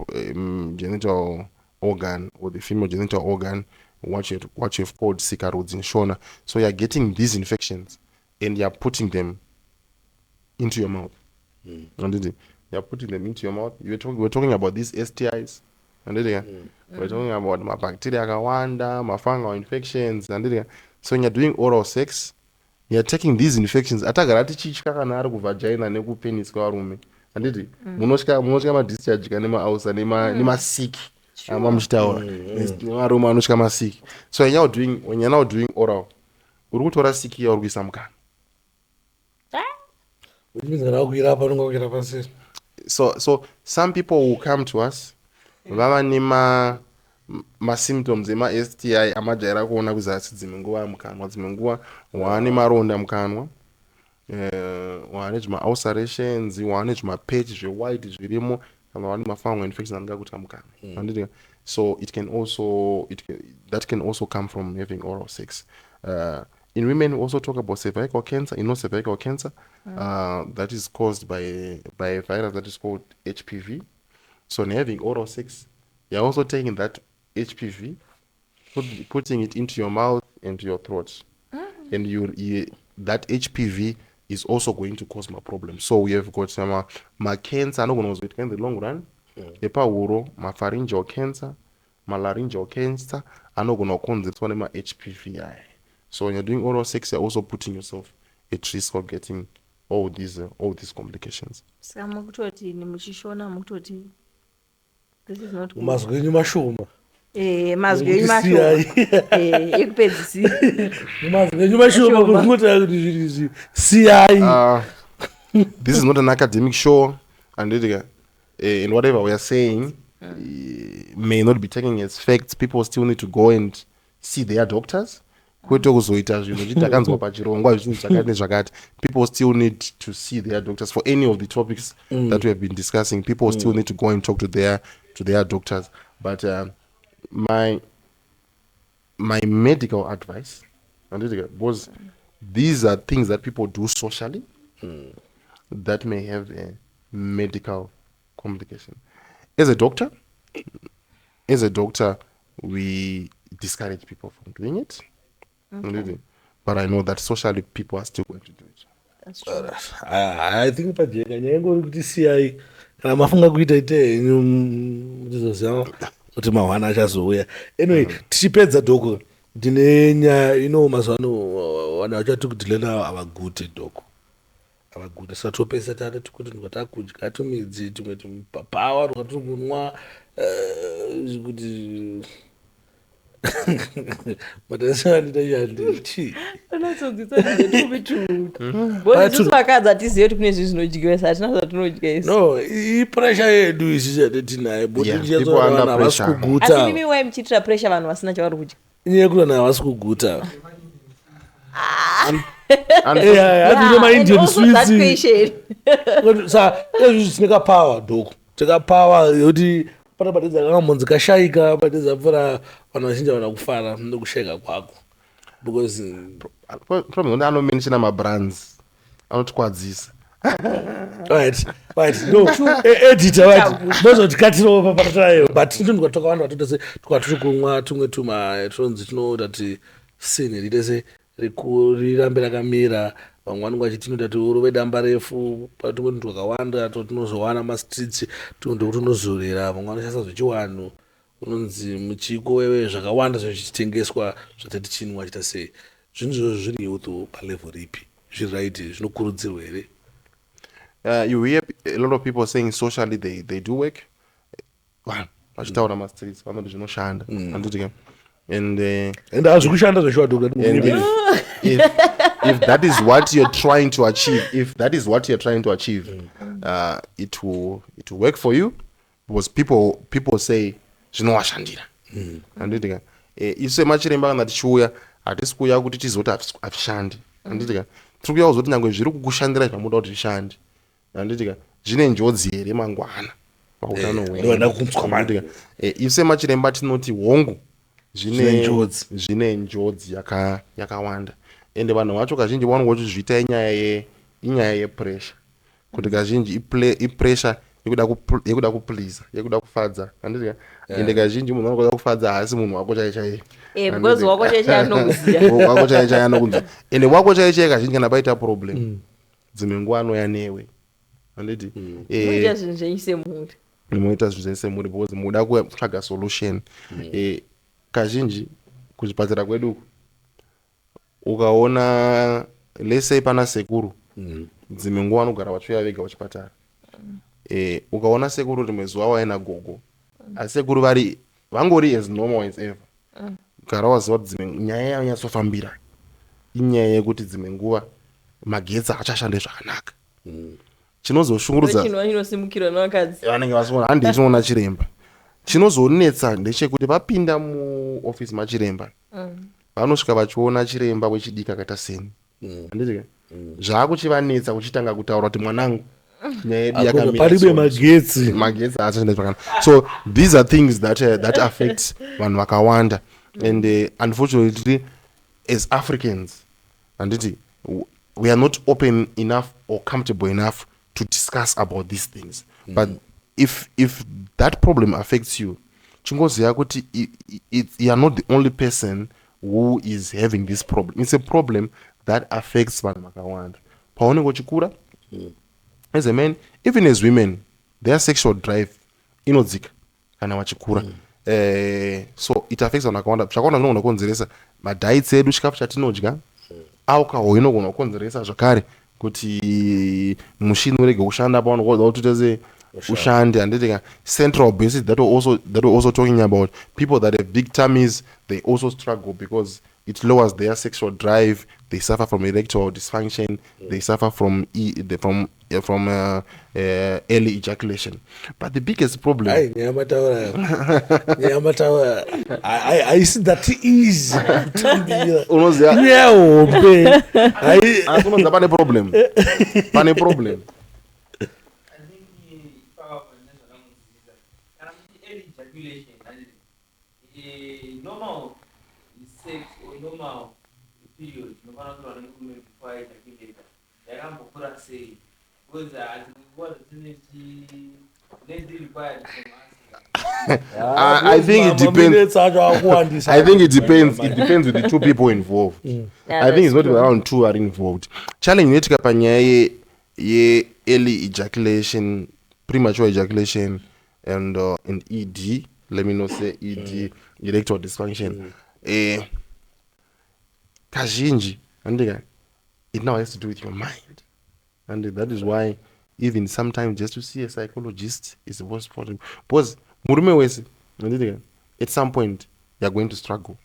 organ or the female genital organ, what you've called sicaroids in Shona. So you're getting these infections and you're putting them into your mouth. You're putting them into your mouth. We're talking about these STIs. We're talking about my bacteria, my fungal infections. So when you're doing oral sex, you're taking these infections. Atagarati chichika kana ari kuvagina nekupenis kwarume. Anditi munosvika madischarge kana maausa nemasiki amamuchitaura nemarume anosvika masiki. So when you're now doing oral, uri kutora siki yauri kuisa mukana. So some people will come to us vava nema symptoms ema STI amajaira kuona kuzasi dzimwe nguva mukanwa, dzimwe nguva waane maronda mukanwa, waane ulcerations, waane patch white zvirimo, kana waane fungal infection anenge kuita mukanwa. So that can also come from having oral sex. In women, we also talk about cervical cancer. Cervical cancer that is caused by a virus that is called HPV. So in having oral sex, you're also taking that HPV, putting it into your mouth and your throat. And that HPV is also going to cause more problems. So we have got some cancer, in the long run, pharyngeal cancer, laryngeal cancer, HPV. So when you're doing oral sex, you're also putting yourself at risk of getting all these complications. This is not good. Mazwi enyu mashoma. Mazwi enyu mashoma. Ekupedzisira. Mazwi enyu mashoma kurikuta kuti zviri siyai. This is not an academic show, and whatever we are saying may not be taken as facts. People still need to go and see their doctors. People still need to see their doctors for any of the topics that we have been discussing. People still need to go and talk to their doctors. But my medical advice, was these are things that people do socially that may have a medical complication. As a doctor, we discourage people from doing it. Okay. But I know that socially people are still going to do it. That's true. I think pajeka nyaya ingori kuti siyai kana mafunga kuita ite henyu tizoziva kuti mahwana achazouya. Anyway, tichipedza dhoko ndine nyaya mazuva ano vanhu vachati kudhilena havagute dhoko havagute saka topesa tati kuti ndikatakudya tumidzi tumwe tupapawa tukatiri kunwa kuti mataisaanditachanditi vakadzi hatizive kuti kune zvinhu zvinodyiwa sa hatina zvatinodya isi. No, ipressure yedu isi chatitinaye people under havasi pressure. Asi kuguta mimi wai muchiitira pressure vanhu vasina chavari kudya. inyaya yekuti vanhu havasi kuguta And hatine maindian And also that sweets patient. sa ezvi tine kapawa dhoko tikapawa yekuti pana patedza kakamhonzi kashayika patedza mvura vanhu vazhinji havana kufara nekushayika kwako because problem nde anomenshina mabrands anotikwadzisa. right no editor right mozotikatirawo papatarayo but ndinondiwa twakawanda vatotese twatiri kumwa tumwe tumatonzi tinoda kuti sini ritese rirambe rakamira vamwe vanenge vachitinoita kuti urove damba refu patumwe tunhu twakawanda totinozowana mastreets tunhu twekuti unozorera vamwe vanoshandisa zvechiwanhu unonzi muchiko wewe zvakawanda zvichitengeswa zvatati chinwa chita sei zvinhu izvozvo zviri youth palevel ripi zviri right zvinokurudzirwa here? You hear a lot of people saying socially they do work. Vachitaura mastreets vanoti zvinoshanda anditi and hazvi kushanda zveshuwa dhoka and if that is what you're trying to achieve, it will work for you because people say zvinovashandira anditika isu machiremba kana tichiuya hatisi kuuya kuti tizoti hazvishandi anditika tiri kuuya kuzoti nyange zviri kukushandira zvamuda kuti zvishande anditika zvine njodzi here mangwana pautano hwedu. Isu machiremba tinoti hongu zvine njodzi yakawanda ende vanhu vacho kazhinji vanongo chizviita inyaya yepressure kuti kazhinji ipressure yekuda kupleasa yekuda kufadza anditi ende kazhinji munhu anoda kufadza haasi munhu wako chaiye because wako chaiye anokuziya wako chaiye anokuziya ende wako chaiye kazhinji kana paita problem dzimwe nguva anoya newe anditi muita zvinhu zvenyu semhuri muita zvinhu zvenyu semhuri because muda kutsvaga solution. Kazhinji kuchipatara kwedu ukaona lese pana sekuru dzimwe nguva vanogara vachiuya vega kuchipatara ukaona sekuru rimwe zuva waina gogo asi sekuru vangori as normal as ever gara waziva kuti dzimwe nyaya yanyatsofambira inyaya yekuti dzimwe nguva magetsi achashande zvakanaka chinozoshungurudza chinosimukira nevakadzi vanenge vasiona handi tinoona chiremba chinozonetsa ndechekuti vapinda muofisi machiremba vanosvika vachiona chiremba wechidiki akaita seni anditika zvaakuchivanetsa kuchitanga kutaura kuti mwanangu nyaya yedu yakamira magetsi haachashanda zvakanaka. So these are things that affect vanhu vakawanda and unfortunately as Africans anditi we are not open enough or comfortable enough to discuss about these things. But if that problem affects you, chingoziya kuti you are not the only person who is having this problem. It's a problem that affects vanhu vakawanda. Paone kochikura as a man, even as women, their sexual drive inodzika kana vachikura. So it affects vanhu vakawanda. Zvakawanda zvinogona kukonzeresa madiets edu, chikafu chatinodya alcohol inogona kukonzeresa zvakare kuti mushini urege kushanda paanokodza kuti tese ushande anditika central obesity that we're also talking about. People that have big tummies, they also struggle because it lowers their sexual drive. They suffer from erectile dysfunction. They suffer from early ejaculation. But the biggest problem I see that easy pane problem normal sex or normal period nofana kuti vanenge kume before ejaculate yakambokura sei because what is required from us I think it depends. I think it depends. It depends with the two people involved. Yeah, I think it's that's not true. around two are involved. Challenge netika panyaya ye early ejaculation, premature ejaculation, and ED. Let me not say ED, erectile dysfunction. Kazhinji, andika, it now has to do with your mind, and that is why even sometimes just to see a psychologist is the most important. Because murume wese, andika, at some point you are going to struggle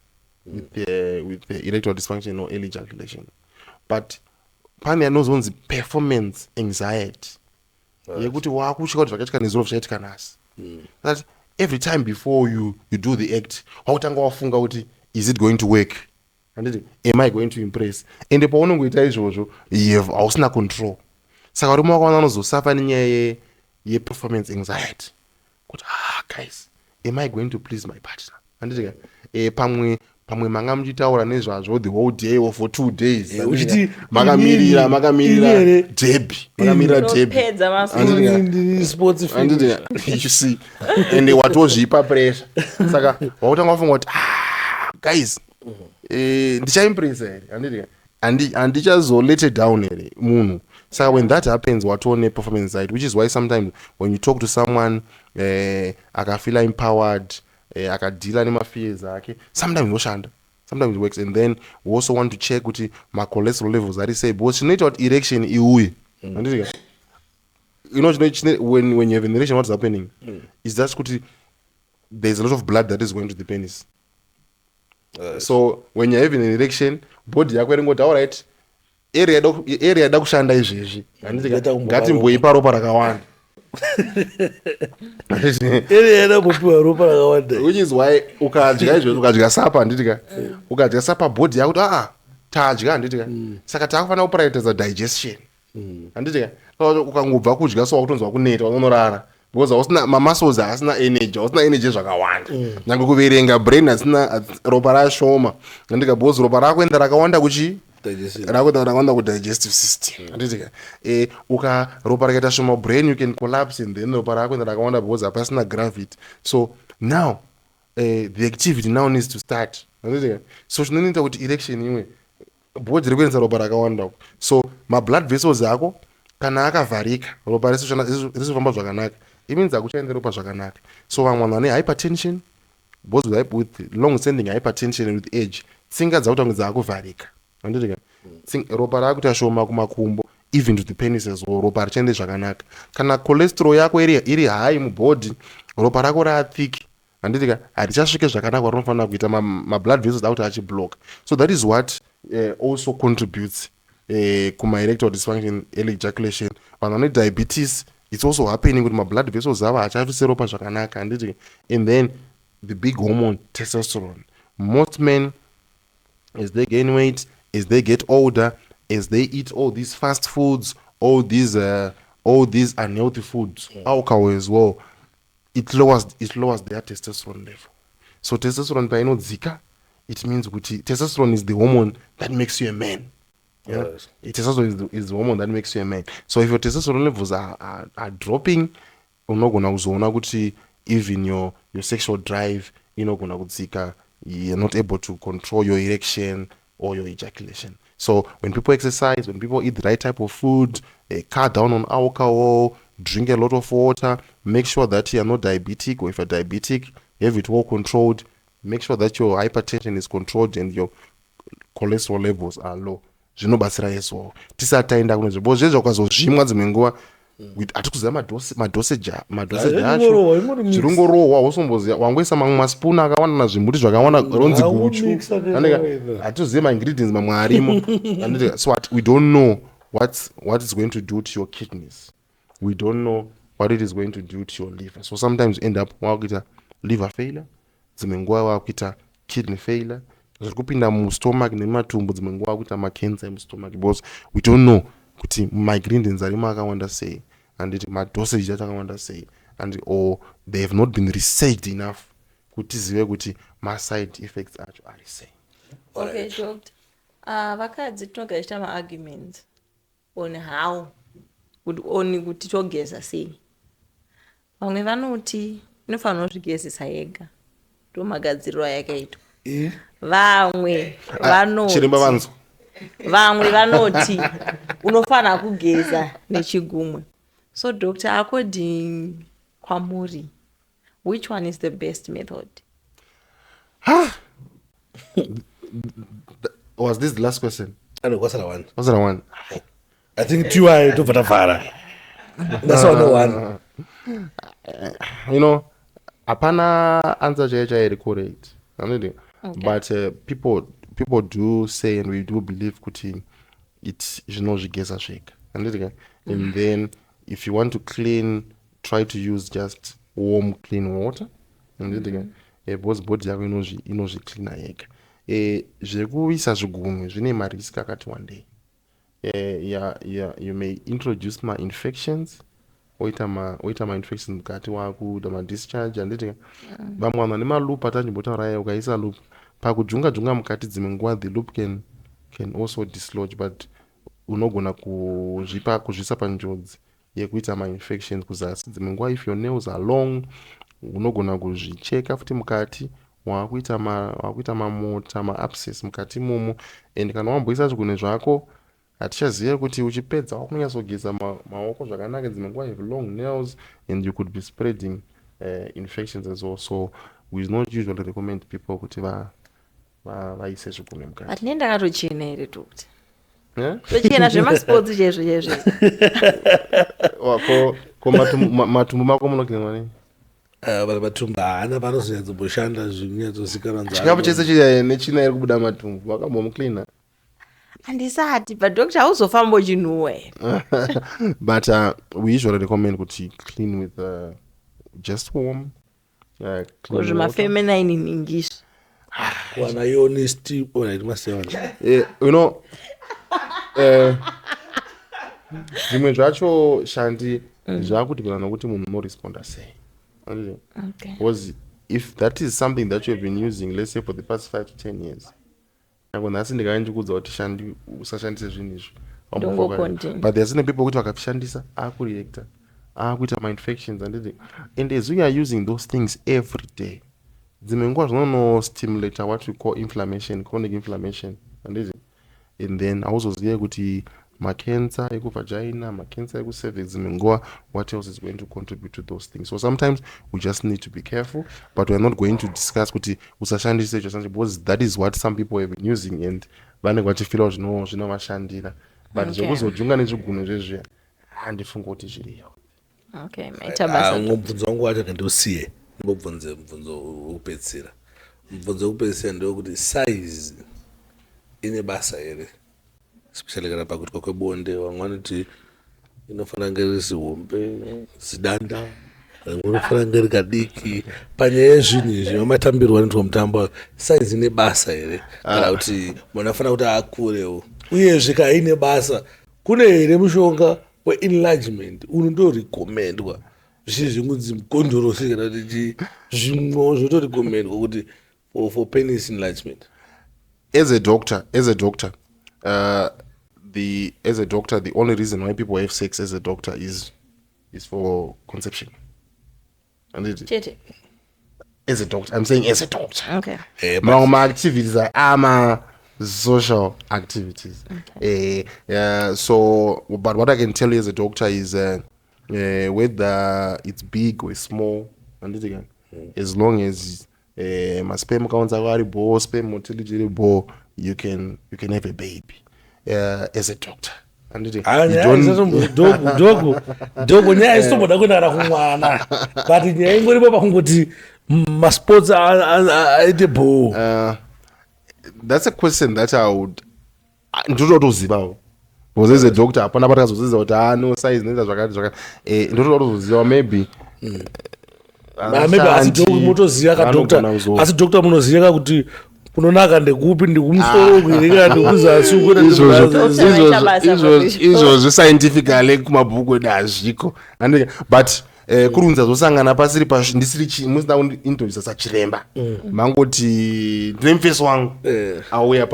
with the erectile dysfunction or early ejaculation, but pane anozonzi performance anxiety yekuti wakusvika kuti zvakaitika nezuro zvichaitika nhasi, that every time before you do the act wautanga wafunga kuti is it going to work, anditi am I going to impress, ende paunongoita izvozvo hausina control. Saka varume vakawanda vanozosafa nenyaya yeperformance anxiety kuti guys, am I going to please my partner, anditi pamwe manga muchitaura nezvazvo the whole day or for 2 days makamirira derby, makamirira derby, you see, and watozvipa pressure. Saka wautanga wafunga kuti guys, ndichaimpress here, anditi handichazo down here munhu. Saka when that happens watone performance side, which is why sometimes when you talk to someone akafeel empowered, akadila nemafears ake, sometimes noshanda, sometimes it works. And then we also want to check kuti ma cholesterol levels are say, because chinoita kuti erection iuye, anditi you know when you have an erection, what's happening is that kuti there's a lot of blood that is going to the penis. So when you're having an erection, body yako ingoti all right, area yada kushanda izvezvi, ngatimboipa ropa rakawanda. Which is why ukadya izvozvo, ukadya sapa, anditika ukadya sapa body yako kuti tadya, anditika saka takufanira kuprioritize digestion, anditika ukangobva kudya so wakutonzwa kuneta, unorara because hausina mamuscles, haasina energy zvakawanda, nyange kuverenga brain hasina ropa rashoma, andika because ropa rakuenda rakawanda kuchi rakawanda kudigestive system, anditika ropa rakaita shoma brain you can collapse, and then ropa rakuenda rakawanda because hapasina gravity. So now the activity now needs to start, anditika so zvinoita kuti erection imwe body rikuendesa ropa rakawanda, so ma blood vessels ako kana akavharika ropa risifamba zvakanaka, it means akuchaenda ropa zvakanaka. So vamwe vane hypertension, because with long standing hypertension and with age, tsinga dzakutanga dzakuvharika, anditika ropa rakuita shoma kumakumbo, even to the penis as well, ropa richaende zvakanaka. Kana cholesterol yako iri high mubody, ropa rako rathiki, anditika harichasvike zvakanaka rinofanira kuita, ma blood vessels akuti achiblock. So that is what also contributes kuma erectile dysfunction, early ejaculation. Vanhu vane diabetes, it's also happening with my blood vessels ava hachafise ropa zvakanaka, anditi. And then the big hormone testosterone, most men as they gain weight, as they get older, as they eat all these fast foods, all these unhealthy foods, alcohol as well, it lowers their testosterone level. So testosterone painodzika, it means kuti testosterone is the hormone that makes you a man. Yeah? Yes. Testosterone is the hormone that makes you a man. So if your testosterone levels are dropping, unogona kuzoona kuti even your sexual drive inogona kudzika, you're not able to control your erection or your ejaculation. So when people exercise, when people eat the right type of food, cut down on alcohol, drink a lot of water, make sure that you are not diabetic, or if you're diabetic, you have it well controlled, make sure that your hypertension is controlled and your cholesterol levels are low. Zvinobatsira yeso tisati taenda kuno zvo zvezvo ukazozvimwa dzimwe nguva hatikuziva madosage acho zvirongorohwa usomboziva, wangoisa mamwe maspoon akawanda nazvimbuti zvakawanda ronzi guchu, hatizive ma-ingredients mamwe arimo. So we don't know what is going to do to your kidneys, we don't know what it is going to do to your liver. So sometimes end up wakuita liver failure, dzimwe nguva wakuita kidney failure, zviri kupinda mustomach nematumbu, dzimwe nguva wakuita macancer emustomach, because we don't know kuti ma-ingredients arimo akawanda sei, and madosage acho akawanda sei, and or they have not been researched enough kuti zive kuti ma-side effects acho ari sei. Okay, doctor. Vakadzi tinogara tichita ma-arguments on how kuti togeza sei. Vamwe vanoti inofanira kuzvigezesa yega ndomagadziriro yakaitwa. Eh? Vamwe chiremba vanzwa vanoti unofana kugeza nechigumwe. So doctor, according kwamuri, which one is the best method? Was this the last question? I know, what's that one? Was that one? I think two are to Vatavara. That's all the one. You know, apana answer JJ correct. Okay. But people do say, and we do believe kuti it geza shake. And then if you want to clean, try to use just warm clean water. Because body yako inozvi-cleana yega. Zvekuisa zvigumwe zvine marisk akati one day. You may introduce infections. Oita ma infections mukati wako, ma discharge anditi. Vamwe vanhu vane malup atanjimbotaura ukaisa loop pakujunga mukati dzimwe nguva the loop can also dislodge, but unogona kuzvisa panjodzi yekuita ma infections kuzasi dzimwe nguva. If your nails are long, unogona kuzvicheka futi mukati wakuita mamota ma-abscess mukati momo. And kana wamboisa zvigunwe zvako hatichaziva kuti uchipedza wakunyasogeza maoko zvakanaka dzimwe nguva have long nails and you could be spreading infections as well. So we not usually recommend people kuti vaise zvigunwe mukati. But nenda katochena here doctor. Tochena zvemasports chezvo. Ko matumbu mako munogeza nani? Matumbu haana panozonyatsoshanda zvinyatsozikanwa nzara. Chikapu chese nechina iri kubuda matumbu wakambomucleana. Handisati, but doctor hauzofamba uchinhuwa here. But we usually recommend kuti clean with just warm Because my feminine in English. When I honesty, alright, must say you know, zvimwe zvacho shandi zvakudikanwa nokuti munhu unoresponda sei. Okay. Because if that is something that you have been using, let's say for the past 5 to 10 years, nhasi ndikaendikudza kuti shandi usashandise zvinhu izvi. But there's some people kuti vakashandisa akureacta akuita ma infections and as we are using those things every day, dzimwe nguva zvinono stimulate what we call inflammation, chronic inflammation, and then auzozive kuti macancer ekuvagina, macancer ekucervix, dzimwe nguva what else is going to contribute to those things. So sometimes we just need to be careful, but we're not going to discuss kuti usashandise because that is what some people have been using and vanenge vachifila zvinovashandira. But zvekuzojunga nezvigunwe zvezviya handifunga kuti zviriyo. Okay, maita basa. Mubvunzo wangu wacho ndosiye ndibobvunze mubvunzo wekupedzisira. Mubvunzo wekupedzisira ndewekuti size ine basa here, especially kana pakuitwa kwebonde. Vamwe vanoti inofanira kunge riri zihombe, zidanda, rimwe rinofanira kunge rikadiki. Panyaya yezvinhu izvi mamatambirwo anoitwa mutambo, size ine basa here kana kuti munhu afanira kuti akurewo. Uyezve kana ine basa, kune here mushonga we-enlargement unotorekomendwa zvichi zvingunzi mukondorosi kana kuti zvimwe zvotorekomendwa kuti for penis enlargement? As a doctor, the only reason why people have sex as a doctor is for conception. And as a doctor, I'm saying as a doctor. Okay. My activities are social activities. Okay. So, but what I can tell you as a doctor is whether it's big or small, as long as my sperm counts are variable, sperm motility variable, you can have a baby as a doctor. Dogo nyaya isitomboda kuendana kumwana, but nyaya ingoripo pakungoti masports aite bho. That's a question that I would ndotozivawo because as a doctor hapana patakazoziva kuti no size noita zvakati ndotoziva maybe asi motoziva kadoctor, asi doctor munoziva kuti kunonaka ndekupi, ndikumusoro kuirekera ndekuzasi izvozvo scientifically kumabhuku edu hazviko. But kurunza zosangana pasiri pashi ndisiri musina kundiintrodusa sachiremba mangoti ndine mufesi wangu auya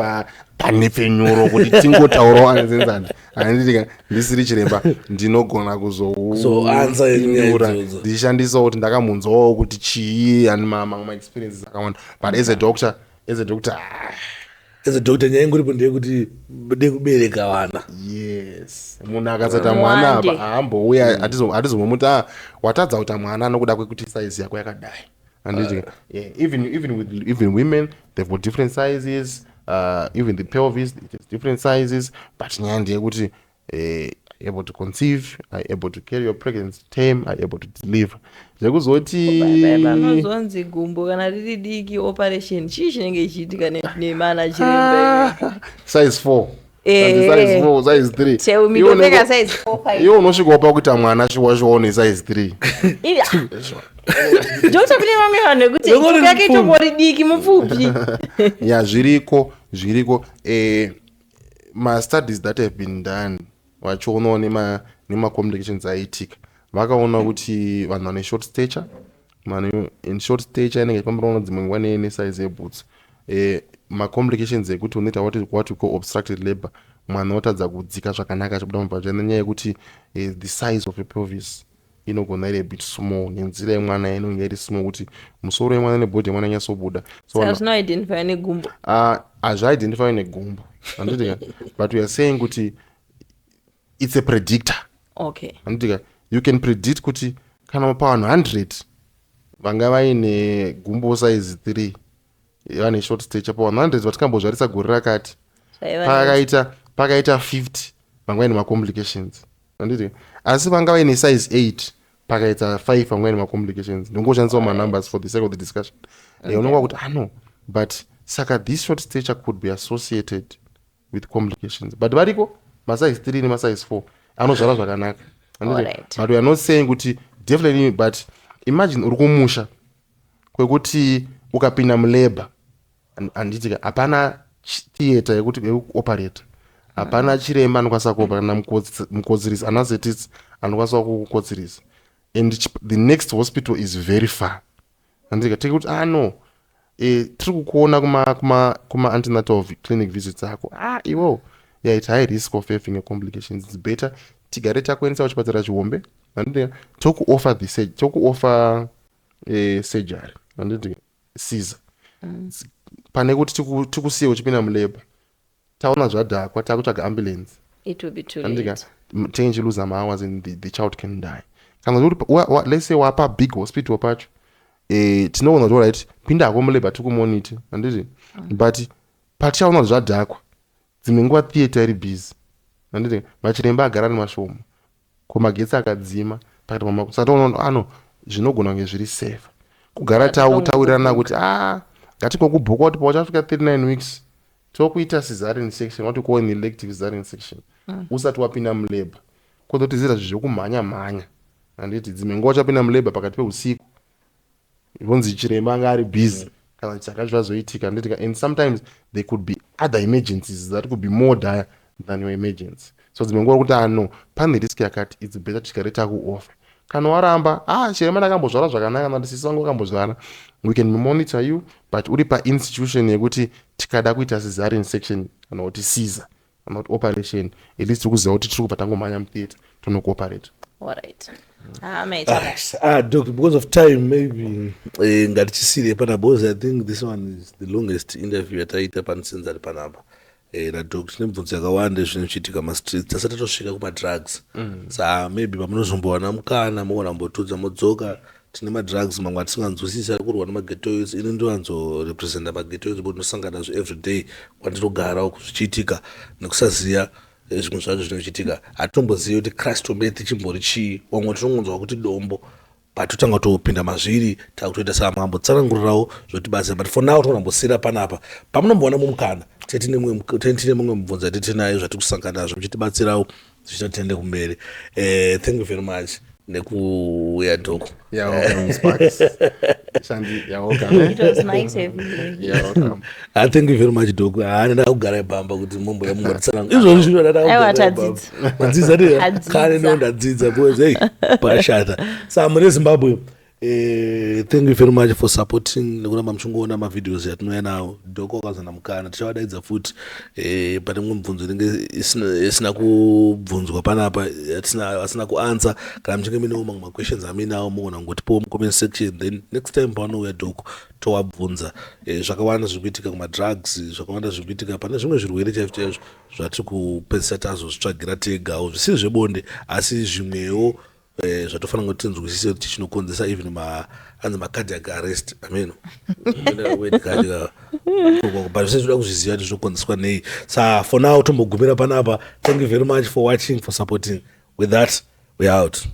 pane penyuro kuti tingotaurawo anzenzana anditika ndisiri chiremba ndinogona kuzoanzainyura ndichishandisawo kuti ndakamunzwawo kuti chii and mamwe maexperiences akawanda but as a doctor nyaya ingoripo ndeyekuti de kubereka vana. Yes, munhu akasata mwana apa aambouya hatizomuti watadza kuta mwana nokuda kwekuti size yako yakadai anditi even women they've got different sizes, even the pelvis it has different sizes, but nyaya ndeyekuti able to conceive, are able to carry your pregnancy term, are able to deliver. Zvekuzoti vanozonzi gumbo kana riri diki operation chii chinenge chiitika nemana chiremba size 4 size 4 size 3 cheu mitopeka size 4 iwo unosvikawo pakuita mwana chiwaone size 3 Dr. Pili mami hane kuti yake tomori diki mupfupi. Yeah, zviriko ma studies that have been done vachiona nema complications aitika vakaona kuti vanhu vane short stature, vanhu in short stature inenge pambiraona dzimwe nguva ne size yeboots, ma complications ekuti unoita what we call obstructed labor, mwana otadza kudzika zvakanaka chibuda mubvacha nenyaya yekuti the size of a pelvis inogona iri a bit small, nenzira yemwana inonge iri small kuti musoro yemwana nebody yemwana inyasobuda. So hazvino identify negumbo. Hazvi-identify negumbo anditika, but we are saying kuti it's a predictor. Okay. Anditika, you can predict kuti kana pa 100 vanga vaine gumbo size 3 vane short stature pa 100 vatikambozvarisa gore rakati pakaita 50 vanga vaine ma complications anditika, asi vanga vaine size 8 pakaita 5 vanga vaine ma complications. Ndongoshandisa ma numbers for the sake of the discussion. Unongwa kuti no, but saka this short stature could be associated with complications, but variko ma size 3 ne ma size 4 anozvara zvakanaka. Alright. But we are not saying kuti definitely, but imagine uri kumusha kwekuti ukapinda mulabor anditika hapana theater yekuti operate, hapana chiremba anokwanisa kuopa kana mukodzerisi anesthetists anokwanisa kukodzerisa, and the next hospital is very far anditika tiri kuti no tiri kukuona kuma antenatal clinic visits ako iwo it's high risk of having a complications. It's better tigare takuendesa kuchipatara chihombe anditika tokuoffer surgery anditika Caesar pane kuti tikusiye uchipinda mulabor taona zvadhakwa takutsvaga ambulance, it will be too late. Change lose some hours and the child can die. Kana let's say wapa big hospital pacho tinoona kuti right pinda ako mulabor tikumonita anditi, but pachaona zvadhakwa dzimwe nguva theater iri busy anditi, machiremba agara nemashoma kumagetsi akadzima pakati pamakusataona zvinogona kunge zviri safe kugara taurirana kuti ngatikokubhuka kuti pauchasvika 39 weeks tokuita cesarean section, what we call an elective cesarean section, usati wapinda mulabor kwozoti zira zvekumhanya anditi dzimwe nguva uchapinda mulabor pakati peusiku vonzi chiremba anga ari busy kana chakazvazoitika anditika, and sometimes there could be other emergencies that could be more dire than your emergency. So dzimwe nguva kuti pane risk yakati, it's better tigare takuoffer. Kana waramba chiremba ndakambozvara zvakanaka kana sisi wangu wakambozvara, we can monitor you, but uri pa-institution yekuti tikada kuita cesarean section kana kuti Caesar kana kuti operation, at least tikuziva kuti tiri kubva tangomhanya mutheatre tonokuoperate. Alright. Doctor, because of time maybe ngatichisire pana, because I think this one is the longest interview yataita panisenza ari panapa. Nadoctor nemibvunzo yakawanda zvinhu zvichiitika mastreets tasati tosvika kumadrugs. Maybe pamunozombowana mukana morambotudzwa modzoka tine madrugs mamwe atisinganzwisisi ari kurwa nemagetoys, ini ndovanzorepresenta magetoys bo tinosangana nazvo everyday kwandirogara zvichiitika nekusaziya zvimwe zvacho zvinochitika. Hatombozivi kuti crystometh chimbori chii, wamwe tinongonzwa kuti dombo but totanga topinda mazviri takutoita samambotsanangurirawo zvoti basa, but for now tonambosira panapa pamunombowana mumukana tine mumwe mubvunzo yatitinayo zvatikusangana nazvo muchitibatsirawo zvichitotende kumberi. Thank you very much nekuuya dhoko. Yeah, welcome, Sparks. Shandi, yeah, welcome. It was nice having you here. Yeah, welcome. Thank you very much dhoko. Nenda kugara ibamba kuti mumbo yamungotisananga izvozvo zvino madzidza kane nondadzidza because hey pashata saa mune Zimbabwe. Thank you very much for supporting nekuramba muchingoona mavideos yatinouya nawo. Dhoko akazana mukana tichawadaidza futi pane mumwe mubvunzo inenge isina kubvunzwa panapa asina kuansa kana muchinge muinewo mamwe maquestions amuinawo mugona kungotipawo mucomment section, then next time paanouya Dhoko towabvunza zvakawanda zviri kuitika kumadrugs, zvakawanda zviri kuitika pane zvimwe zvirwere chaizvo zvatiri kupedzisa tazozvitsvagira tegawo zvisiri zvebonde asi zvimwewo zvatofanira kuti tinzwisise kuti chinokonzesa even ma-cardiac arrest amen but zvese zvoda kuzviziva kuti zvinokonzeswa nei. Sa for now tombogumira panapa. Thank you very much for watching, for supporting. With that, we are out.